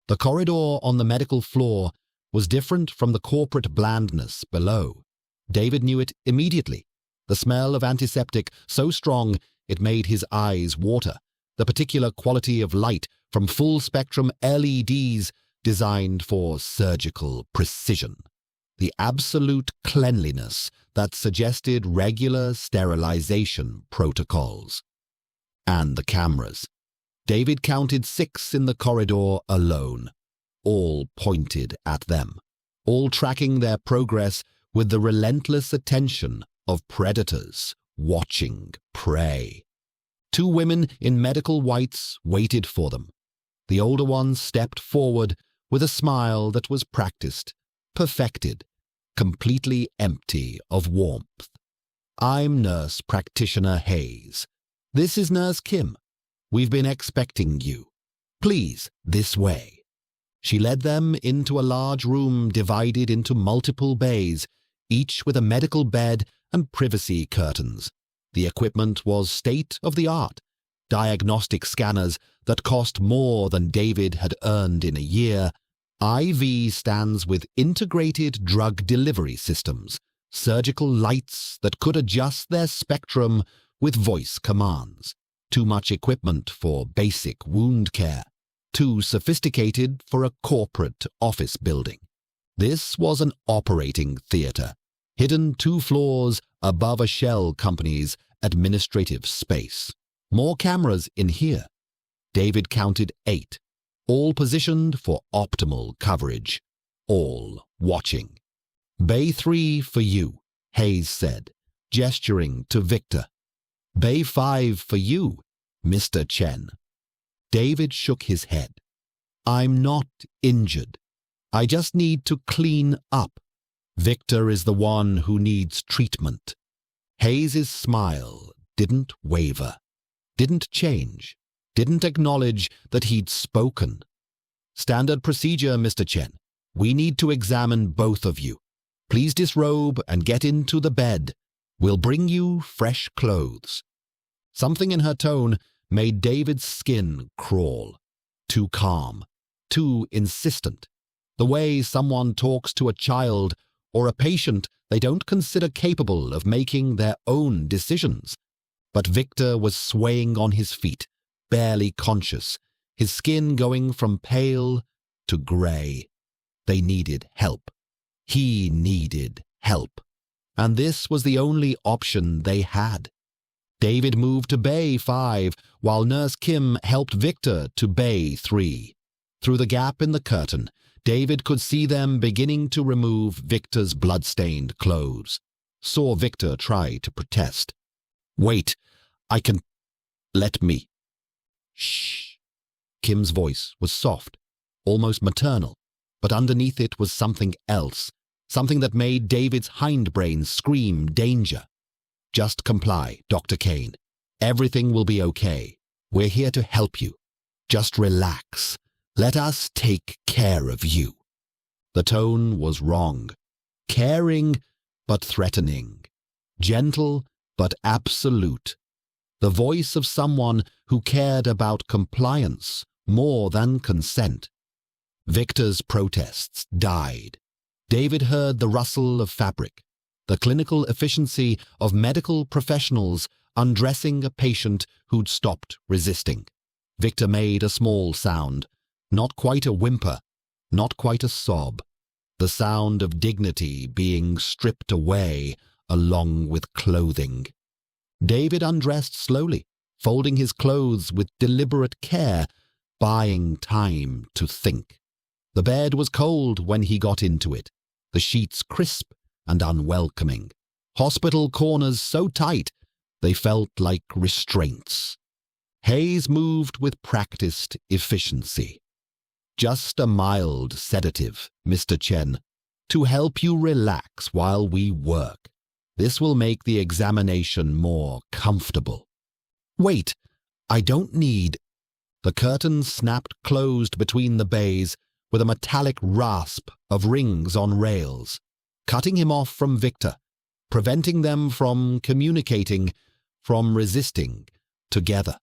The corridor on the medical floor was different from the corporate blandness below. David knew it immediately. The smell of antiseptic so strong it made his eyes water, the particular quality of light from full-spectrum LEDs designed for surgical precision, the absolute cleanliness that suggested regular sterilization protocols. And the cameras. David counted 6 in the corridor alone, all pointed at them, all tracking their progress with the relentless attention of predators watching prey. 2 women in medical whites waited for them. The older one stepped forward with a smile that was practiced, perfected, completely empty of warmth. "I'm Nurse Practitioner Hayes. This is Nurse Kim. We've been expecting you. Please, this way." She led them into a large room divided into multiple bays, each with a medical bed and privacy curtains. The equipment was state-of-the-art. Diagnostic scanners that cost more than David had earned in a year, IV stands with integrated drug delivery systems, surgical lights that could adjust their spectrum with voice commands, too much equipment for basic wound care, too sophisticated for a corporate office building. This was an operating theater, hidden 2 floors above a shell company's administrative space. More cameras in here. David counted 8, all positioned for optimal coverage, all watching. "Bay 3 for you," Hayes said, gesturing to Victor. "Bay 5 for you, Mr. Chen." David shook his head. "I'm not injured. I just need to clean up. Victor is the one who needs treatment." Hayes's smile didn't waver, didn't change, didn't acknowledge that he'd spoken. "Standard procedure, Mr. Chen. We need to examine both of you. Please disrobe and get into the bed. We'll bring you fresh clothes." Something in her tone made David's skin crawl. Too calm, too insistent. The way someone talks to a child or a patient they don't consider capable of making their own decisions. But Victor was swaying on his feet, barely conscious, his skin going from pale to grey. They needed help. He needed help. And this was the only option they had. David moved to Bay 5, while Nurse Kim helped Victor to Bay 3. Through the gap in the curtain, David could see them beginning to remove Victor's blood-stained clothes. Saw Victor try to protest. "Wait, I can... let me." "Shh." Kim's voice was soft, almost maternal, but underneath it was something else, something that made David's hindbrain scream danger. "Just comply, Dr. Kane. Everything will be okay. We're here to help you. Just relax. Let us take care of you." The tone was wrong. Caring, but threatening. Gentle, but absolute. The voice of someone who cared about compliance more than consent. Victor's protests died. David heard the rustle of fabric, the clinical efficiency of medical professionals undressing a patient who'd stopped resisting. Victor made a small sound, not quite a whimper, not quite a sob, the sound of dignity being stripped away along with clothing. David undressed slowly, folding his clothes with deliberate care, buying time to think. The bed was cold when he got into it, the sheets crisp and unwelcoming, hospital corners so tight they felt like restraints. Hayes moved with practiced efficiency. "Just a mild sedative, Mr. Chen, to help you relax while we work. This will make the examination more comfortable." "Wait, I don't need..." The curtain snapped closed between the bays with a metallic rasp of rings on rails, cutting him off from Victor, preventing them from communicating, from resisting together.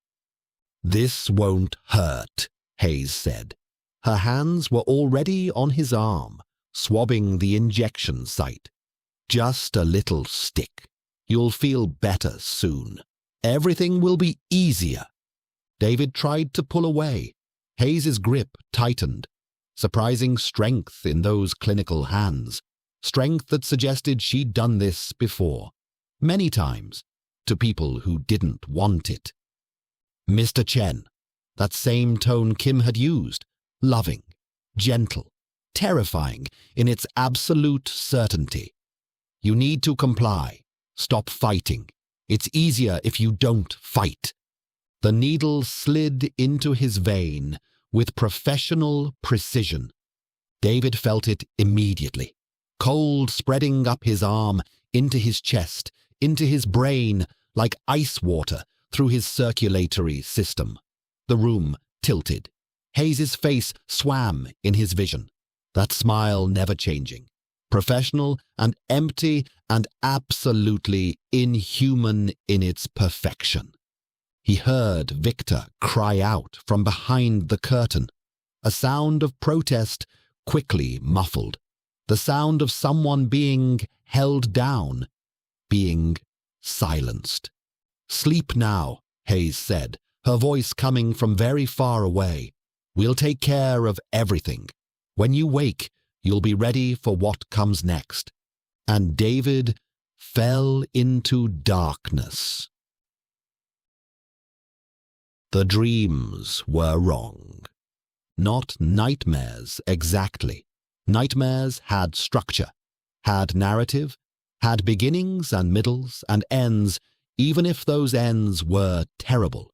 "This won't hurt," Hayes said. Her hands were already on his arm, swabbing the injection site. "Just a little stick. You'll feel better soon. Everything will be easier." David tried to pull away. Hayes's grip tightened, surprising strength in those clinical hands, strength that suggested she'd done this before, many times, to people who didn't want it. "Mr. Chen," that same tone Kim had used, loving, gentle, terrifying in its absolute certainty. "You need to comply. Stop fighting. It's easier if you don't fight." The needle slid into his vein with professional precision. David felt it immediately, cold spreading up his arm, into his chest, into his brain, like ice water through his circulatory system. The room tilted. Hayes's face swam in his vision, that smile never changing, professional and empty and absolutely inhuman in its perfection. He heard Victor cry out from behind the curtain, a sound of protest quickly muffled, the sound of someone being held down, being silenced. "Sleep now," Hayes said, her voice coming from very far away. We'll take care of everything. When you wake, you'll be ready for what comes next." And David fell into darkness. The dreams were wrong. Not nightmares exactly. Nightmares had structure, had narrative, had beginnings and middles and ends, even if those ends were terrible.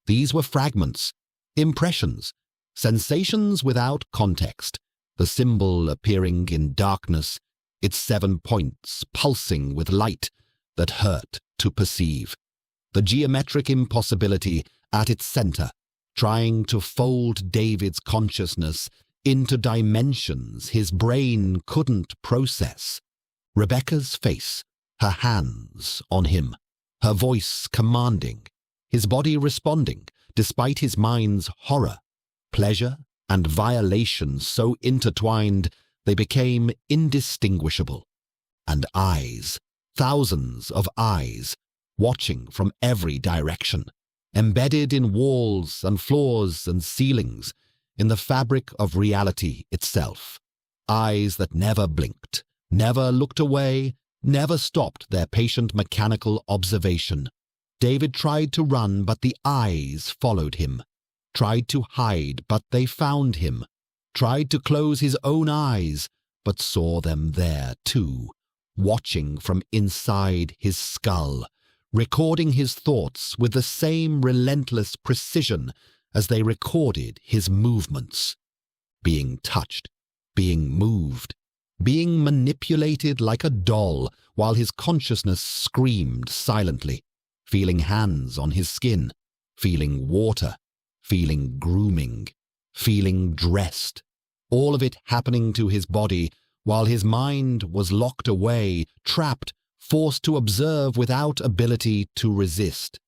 These were fragments, impressions, sensations without context, the symbol appearing in darkness, its 7 points pulsing with light that hurt to perceive. The geometric impossibility at its center, trying to fold David's consciousness into dimensions his brain couldn't process. Rebecca's face, her hands on him, her voice commanding, his body responding despite his mind's horror, pleasure and violation so intertwined they became indistinguishable. And eyes, thousands of eyes, watching from every direction, embedded in walls and floors and ceilings, in the fabric of reality itself. Eyes that never blinked, never looked away, never stopped their patient mechanical observation. David tried to run, but the eyes followed him. Tried to hide, but they found him. Tried to close his own eyes, but saw them there too, watching from inside his skull, recording his thoughts with the same relentless precision as they recorded his movements. Being touched, being moved, being manipulated like a doll while his consciousness screamed silently, feeling hands on his skin, feeling water, feeling grooming, feeling dressed, all of it happening to his body while his mind was locked away, trapped, forced to observe without ability to resist.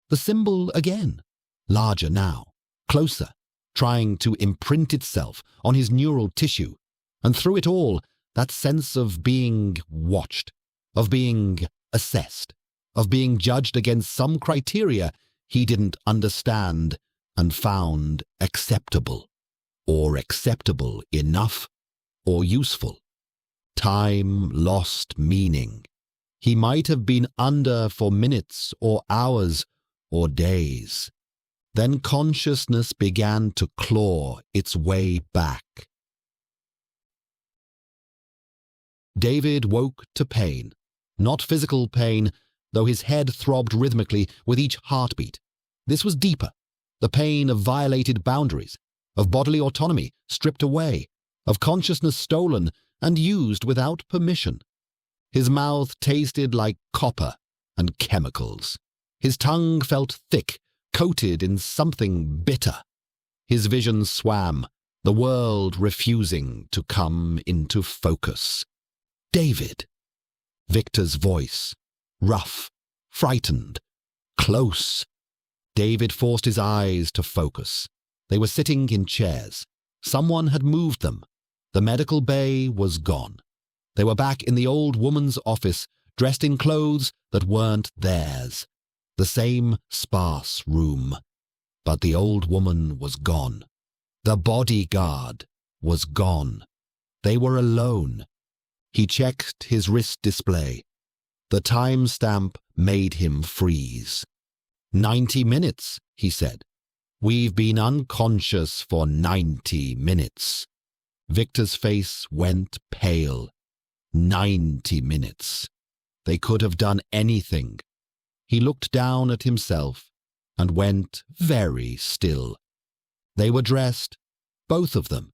The symbol again, larger now, closer, trying to imprint itself on his neural tissue, and through it all, that sense of being watched, of being assessed, of being judged against some criteria he didn't understand and found acceptable, or acceptable enough, or useful. Time lost meaning. He might have been under for minutes or hours or days. Then consciousness began to claw its way back. David woke to pain, not physical pain, though his head throbbed rhythmically with each heartbeat. This was deeper, the pain of violated boundaries, of bodily autonomy stripped away, of consciousness stolen and used without permission. His mouth tasted like copper and chemicals. His tongue felt thick, coated in something bitter. His vision swam, the world refusing to come into focus. David. Victor's voice, rough, frightened, close. David forced his eyes to focus. They were sitting in chairs. Someone had moved them. The medical bay was gone. They were back in the old woman's office, dressed in clothes that weren't theirs. The same sparse room. But the old woman was gone. The bodyguard was gone. They were alone. He checked his wrist display. The timestamp made him freeze. 90 minutes, he said. We've been unconscious for 90 minutes. Victor's face went pale. 90 minutes. They could have done anything. He looked down at himself and went very still. They were dressed, both of them.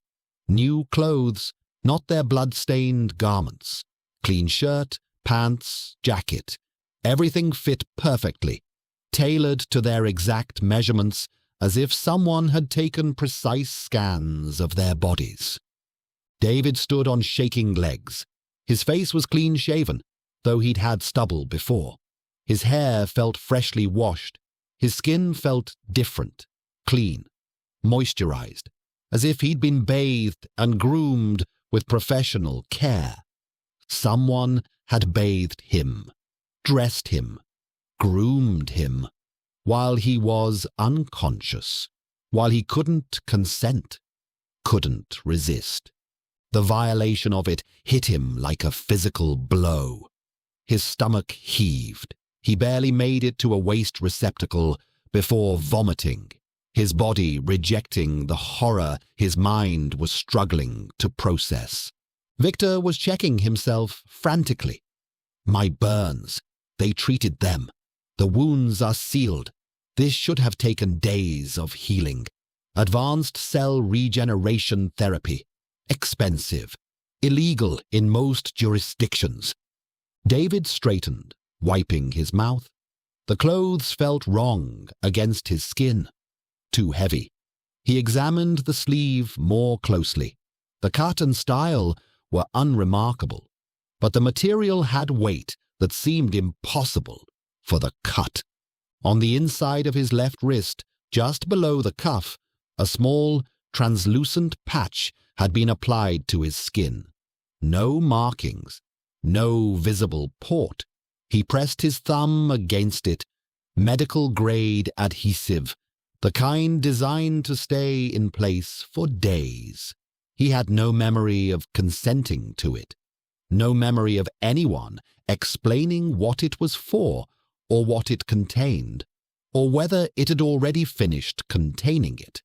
New clothes, not their blood-stained garments. Clean shirt, pants, jacket. Everything fit perfectly, tailored to their exact measurements, as if someone had taken precise scans of their bodies. David stood on shaking legs. His face was clean-shaven, though he'd had stubble before. His hair felt freshly washed. His skin felt different, clean, moisturized, as if he'd been bathed and groomed with professional care. Someone had bathed him, dressed him, groomed him, while he was unconscious. while he couldn't consent, couldn't resist. The violation of it hit him like a physical blow. His stomach heaved. He barely made it to a waste receptacle before vomiting, his body rejecting the horror his mind was struggling to process. Victor was checking himself frantically. My burns. They treated them. The wounds are sealed. This should have taken days of healing. Advanced cell regeneration therapy. Expensive. Illegal in most jurisdictions. David straightened, wiping his mouth. The clothes felt wrong against his skin. Too heavy. He examined the sleeve more closely. The cut and style were unremarkable, but the material had weight that seemed impossible for the cut. On the inside of his left wrist, just below the cuff, a small, translucent patch had been applied to his skin. No markings, no visible port. He pressed his thumb against it. Medical-grade adhesive, the kind designed to stay in place for days. He had no memory of consenting to it, no memory of anyone explaining what it was for or what it contained, or whether it had already finished containing it.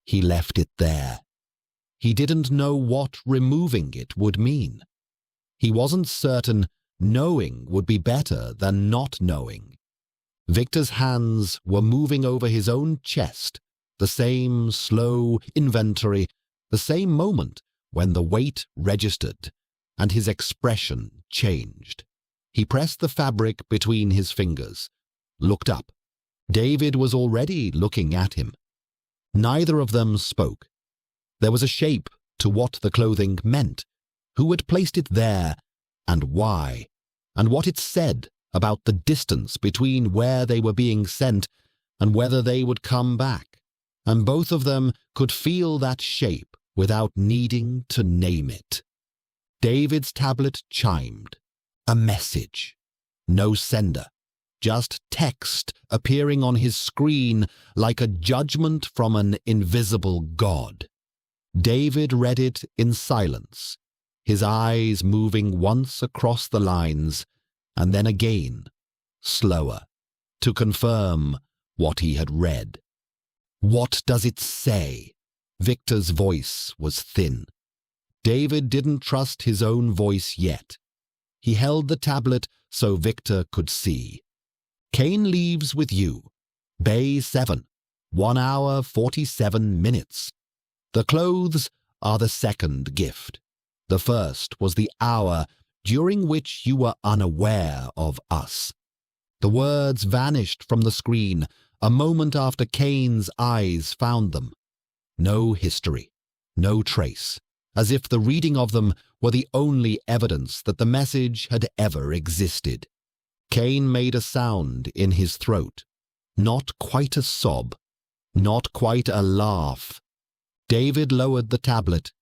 He left it there. He didn't know what removing it would mean. He wasn't certain knowing would be better than not knowing. Victor's hands were moving over his own chest, the same slow inventory, the same moment when the weight registered and his expression changed. He pressed the fabric between his fingers, looked up. David was already looking at him. Neither of them spoke. There was a shape to what the clothing meant, who had placed it there, and why, and what it said about the distance between where they were being sent and whether they would come back. And both of them could feel that shape without needing to name it. David's tablet chimed. A message. No sender. Just text appearing on his screen like a judgment from an invisible god. David read it in silence, his eyes moving once across the lines and then again, slower, to confirm what he had read. What does it say? Victor's voice was thin. David didn't trust his own voice yet. He held the tablet so Victor could see. Kane leaves with you. Bay 7. 1 hour 47 minutes. The clothes are the second gift. The first was the hour during which you were unaware of us. The words vanished from the screen a moment after Kane's eyes found them. No history, no trace, as if the reading of them were the only evidence that the message had ever existed. Kane made a sound in his throat, not quite a sob, not quite a laugh. David lowered the tablet.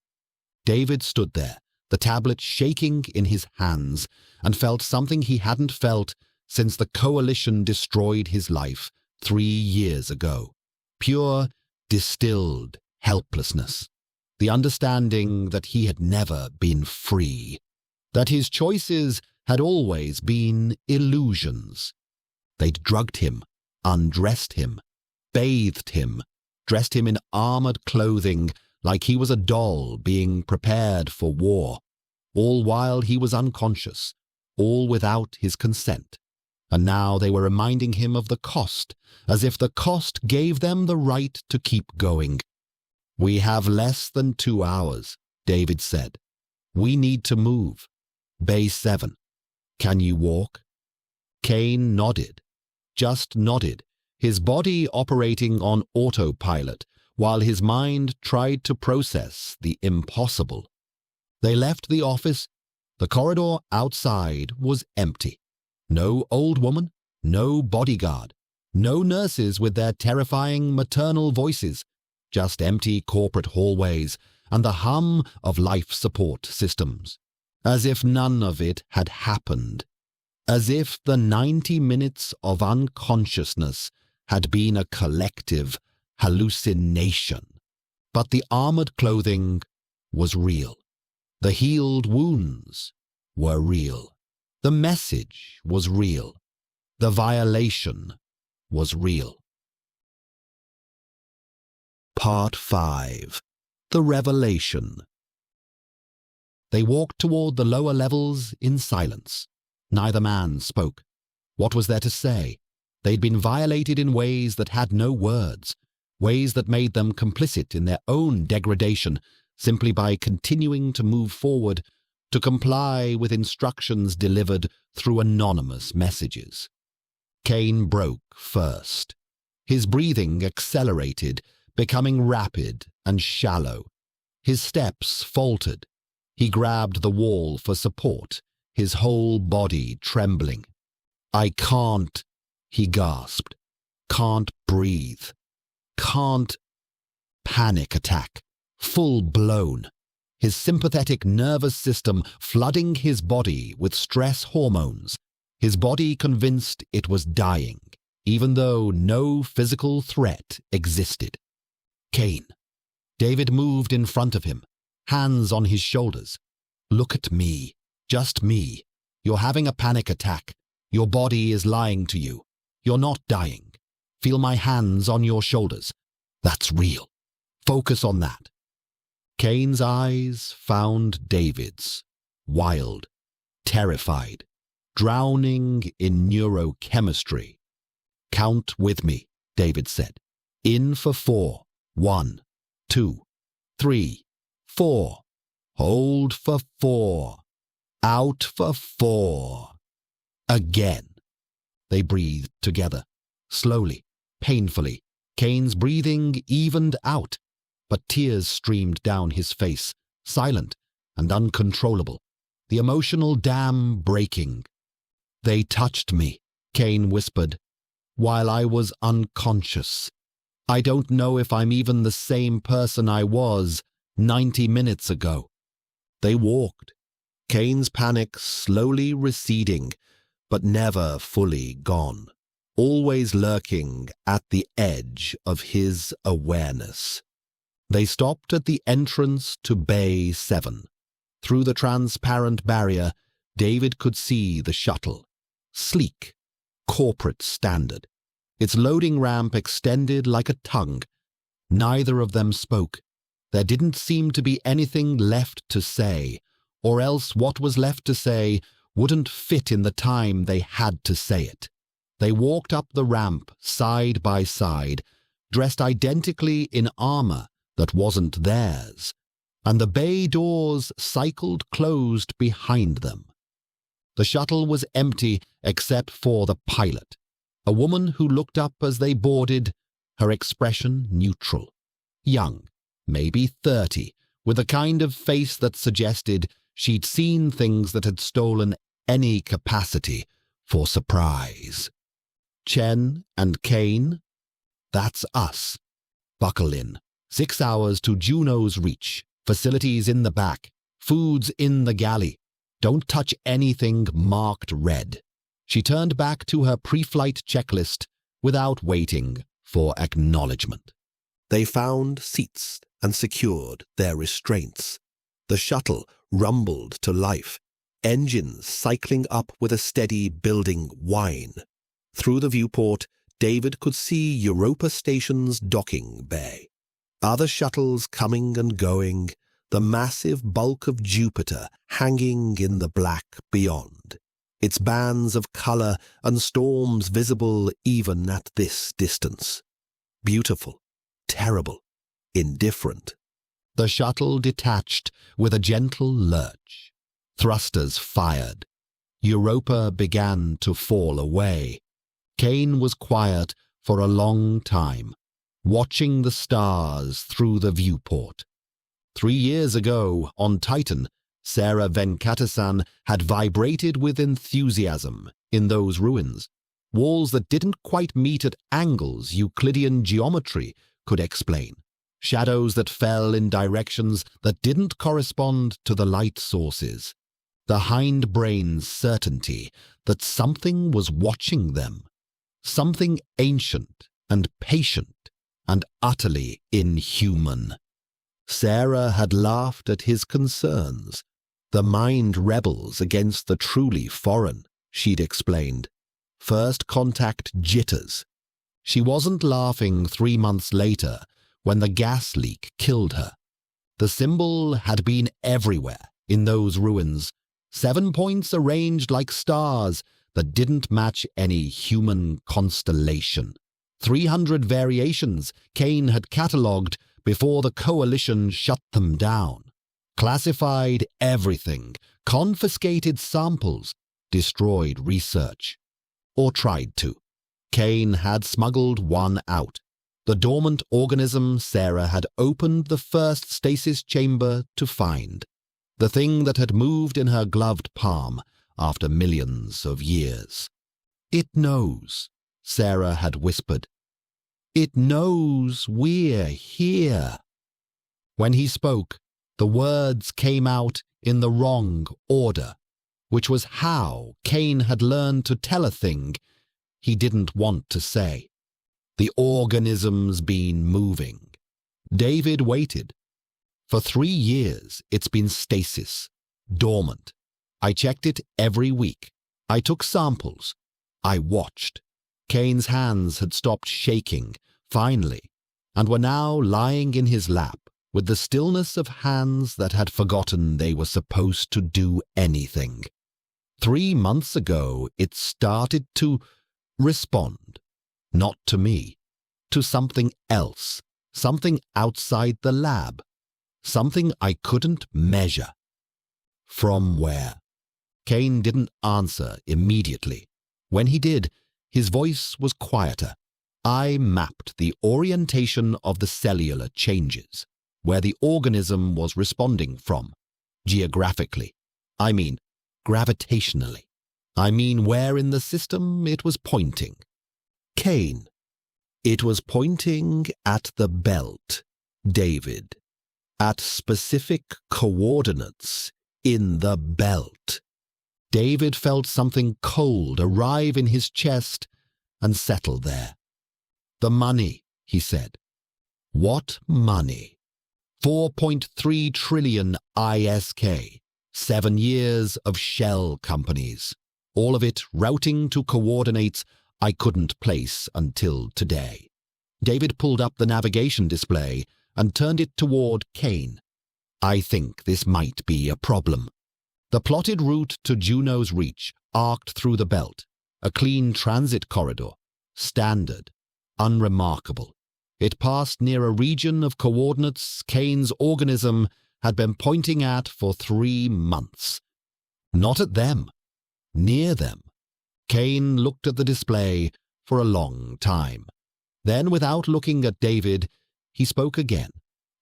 David stood there, the tablet shaking in his hands, and felt something he hadn't felt since the coalition destroyed his life 3 years ago. Pure, distilled helplessness. The understanding that he had never been free, that his choices had always been illusions. They'd drugged him, undressed him, bathed him, dressed him in armored clothing like he was a doll being prepared for war, all while he was unconscious, all without his consent. And now they were reminding him of the cost, as if the cost gave them the right to keep going. We have less than 2 hours, David said. We need to move. Bay 7. Can you walk? Kane nodded, just nodded, his body operating on autopilot, while his mind tried to process the impossible. They left the office. The corridor outside was empty. No old woman, no bodyguard, no nurses with their terrifying maternal voices, just empty corporate hallways and the hum of life support systems. As if none of it had happened. As if the 90 minutes of unconsciousness had been a collective, hallucination. But the armored clothing was real. The healed wounds were real. The message was real. The violation was real. Part 5. The Revelation. They walked toward the lower levels in silence. Neither man spoke. What was there to say? They'd been violated in ways that had no words, ways that made them complicit in their own degradation simply by continuing to move forward, to comply with instructions delivered through anonymous messages. Kane broke first. His breathing accelerated, becoming rapid and shallow. His steps faltered. He grabbed the wall for support, his whole body trembling. "I can't," he gasped. "Can't breathe. Can't." Panic attack. Full blown. His sympathetic nervous system flooding his body with stress hormones. His body convinced it was dying, even though no physical threat existed. Kane. David moved in front of him, hands on his shoulders. "Look at me. Just me. You're having a panic attack. Your body is lying to you. You're not dying. Feel my hands on your shoulders. That's real. Focus on that." Kane's eyes found David's, wild, terrified, drowning in neurochemistry. "Count with me," David said. "In for 4. 1, 2, 3, 4. Hold for 4. Out for 4. Again." They breathed together, slowly, painfully. Kane's breathing evened out, but tears streamed down his face, silent and uncontrollable, the emotional dam breaking. "They touched me," Kane whispered, "while I was unconscious. I don't know if I'm even the same person I was 90 minutes ago." They walked, Kane's panic slowly receding, but never fully gone, always lurking at the edge of his awareness. They stopped at the entrance to Bay 7. Through the transparent barrier, David could see the shuttle. Sleek, corporate standard. Its loading ramp extended like a tongue. Neither of them spoke. There didn't seem to be anything left to say, or else what was left to say wouldn't fit in the time they had to say it. They walked up the ramp side by side, dressed identically in armor that wasn't theirs, and the bay doors cycled closed behind them. The shuttle was empty except for the pilot, a woman who looked up as they boarded, her expression neutral. Young, maybe 30, with a kind of face that suggested she'd seen things that had stolen any capacity for surprise. "Chen and Kane, that's us. Buckle in. 6 hours to Juno's reach. Facilities in the back. Foods in the galley. Don't touch anything marked red." She turned back to her pre-flight checklist without waiting for acknowledgement. They found seats and secured their restraints. The shuttle rumbled to life, engines cycling up with a steady building whine. Through the viewport, David could see Europa Station's docking bay. Other shuttles coming and going, the massive bulk of Jupiter hanging in the black beyond, its bands of color and storms visible even at this distance. Beautiful, terrible, indifferent. The shuttle detached with a gentle lurch. Thrusters fired. Europa began to fall away. Kane was quiet for a long time, watching the stars through the viewport. 3 years ago, on Titan, Sarah Venkatasan had vibrated with enthusiasm in those ruins, walls that didn't quite meet at angles Euclidean geometry could explain, shadows that fell in directions that didn't correspond to the light sources, the hindbrain's certainty that something was watching them, something ancient and patient and utterly inhuman. Sarah had laughed at his concerns. The mind rebels against the truly foreign, she'd explained. First contact jitters. She wasn't laughing 3 months later when the gas leak killed her. The symbol had been everywhere in those ruins, 7 points arranged like stars that didn't match any human constellation. 300 variations Kane had catalogued before the coalition shut them down. Classified everything, confiscated samples, destroyed research. Or tried to. Kane had smuggled one out. The dormant organism Sarah had opened the first stasis chamber to find. The thing that had moved in her gloved palm after millions of years. "It knows," Sarah had whispered. "It knows we're here." When he spoke, the words came out in the wrong order, which was how Kane had learned to tell a thing he didn't want to say. The organism's been moving. David waited. For 3 years, it's been stasis, dormant. I checked it every week. I took samples. I watched. Kane's hands had stopped shaking, finally, and were now lying in his lap with the stillness of hands that had forgotten they were supposed to do anything. 3 months ago, it started to respond. Not to me. To something else. Something outside the lab. Something I couldn't measure. From where? Kane didn't answer immediately. When he did, his voice was quieter. I mapped the orientation of the cellular changes, where the organism was responding from. Geographically. I mean, gravitationally. I mean where in the system it was pointing. Kane. It was pointing at the belt, David. At specific coordinates in the belt. David felt something cold arrive in his chest and settle there. "The money," he said. "What money?" 4.3 trillion ISK. 7 years of shell companies. All of it routing to coordinates I couldn't place until today. David pulled up the navigation display and turned it toward Kane. "I think this might be a problem." The plotted route to Juno's Reach arced through the belt, a clean transit corridor, standard, unremarkable. It passed near a region of coordinates Kane's organism had been pointing at for 3 months. Not at them, near them. Kane looked at the display for a long time. Then, without looking at David, he spoke again,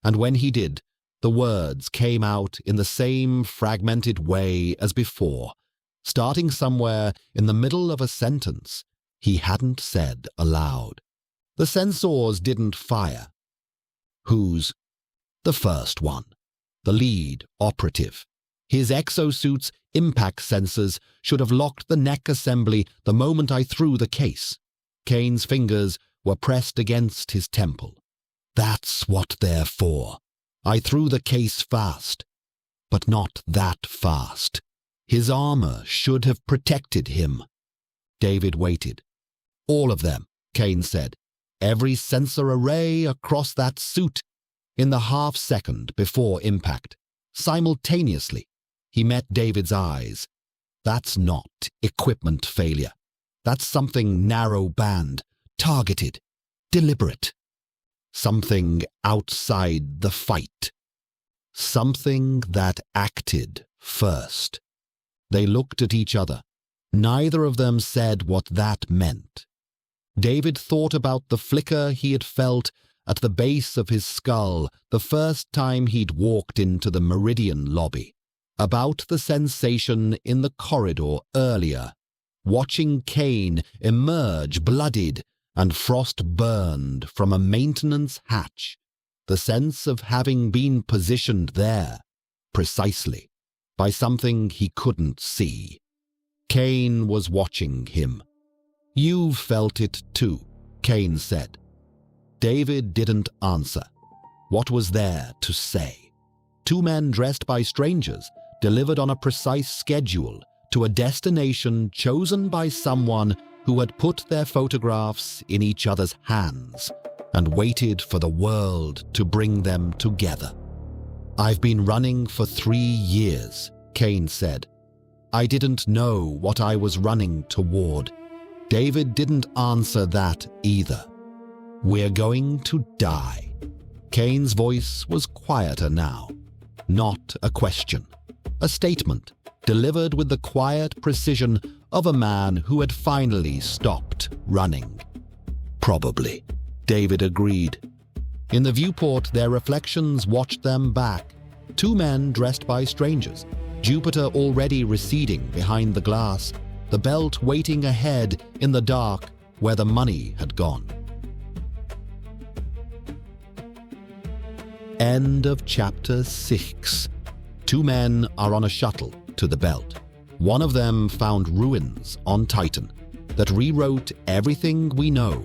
and when he did, the words came out in the same fragmented way as before, starting somewhere in the middle of a sentence he hadn't said aloud. The sensors didn't fire. Whose? The first one. The lead operative. His exosuit's impact sensors should have locked the neck assembly the moment I threw the case. Kane's fingers were pressed against his temple. That's what they're for. I threw the case fast, but not that fast. His armor should have protected him. David waited. "All of them," Kane said. "Every sensor array across that suit." In the half-second before impact, simultaneously, he met David's eyes. That's not equipment failure. That's something narrow-band, targeted, deliberate. Something outside the fight. Something that acted first. They looked at each other. Neither of them said what that meant. David thought about the flicker he had felt at the base of his skull the first time he'd walked into the Meridian lobby, about the sensation in the corridor earlier, watching Kane emerge bloodied and frost-burned from a maintenance hatch, the sense of having been positioned there, precisely, by something he couldn't see. Kane was watching him. "You've felt it too," Kane said. David didn't answer. What was there to say? Two men dressed by strangers delivered on a precise schedule to a destination chosen by someone who had put their photographs in each other's hands and waited for the world to bring them together. "I've been running for 3 years," Kane said. "I didn't know what I was running toward." David didn't answer that either. "We're going to die." Kane's voice was quieter now. Not a question. A statement, delivered with the quiet precision of a man who had finally stopped running. "Probably," David agreed. In the viewport, their reflections watched them back. Two men dressed by strangers, Jupiter already receding behind the glass, the belt waiting ahead in the dark where the money had gone. End of chapter 6. Two men are on a shuttle to the belt. One of them found ruins on Titan that rewrote everything we know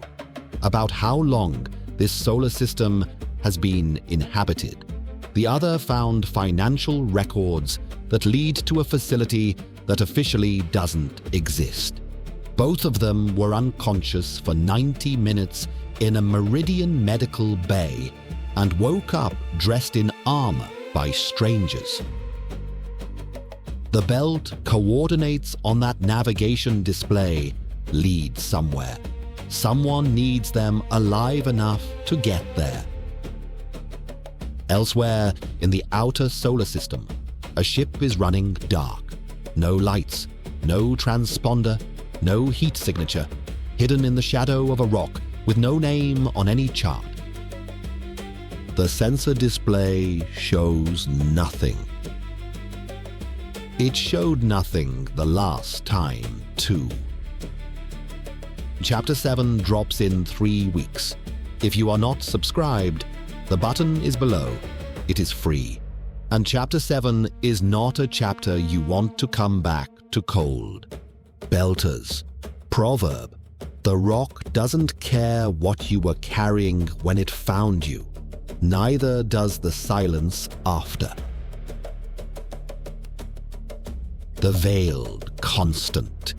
about how long this solar system has been inhabited. The other found financial records that lead to a facility that officially doesn't exist. Both of them were unconscious for 90 minutes in a Meridian medical bay and woke up dressed in armor by strangers. The belt coordinates on that navigation display lead somewhere. Someone needs them alive enough to get there. Elsewhere in the outer solar system, a ship is running dark. No lights, no transponder, no heat signature, hidden in the shadow of a rock with no name on any chart. The sensor display shows nothing. It showed nothing the last time, too. Chapter 7 drops in 3 weeks. If you are not subscribed, the button is below. It is free. And Chapter 7 is not a chapter you want to come back to cold. Belters. Proverb. The rock doesn't care what you were carrying when it found you. Neither does the silence after. The veiled constant.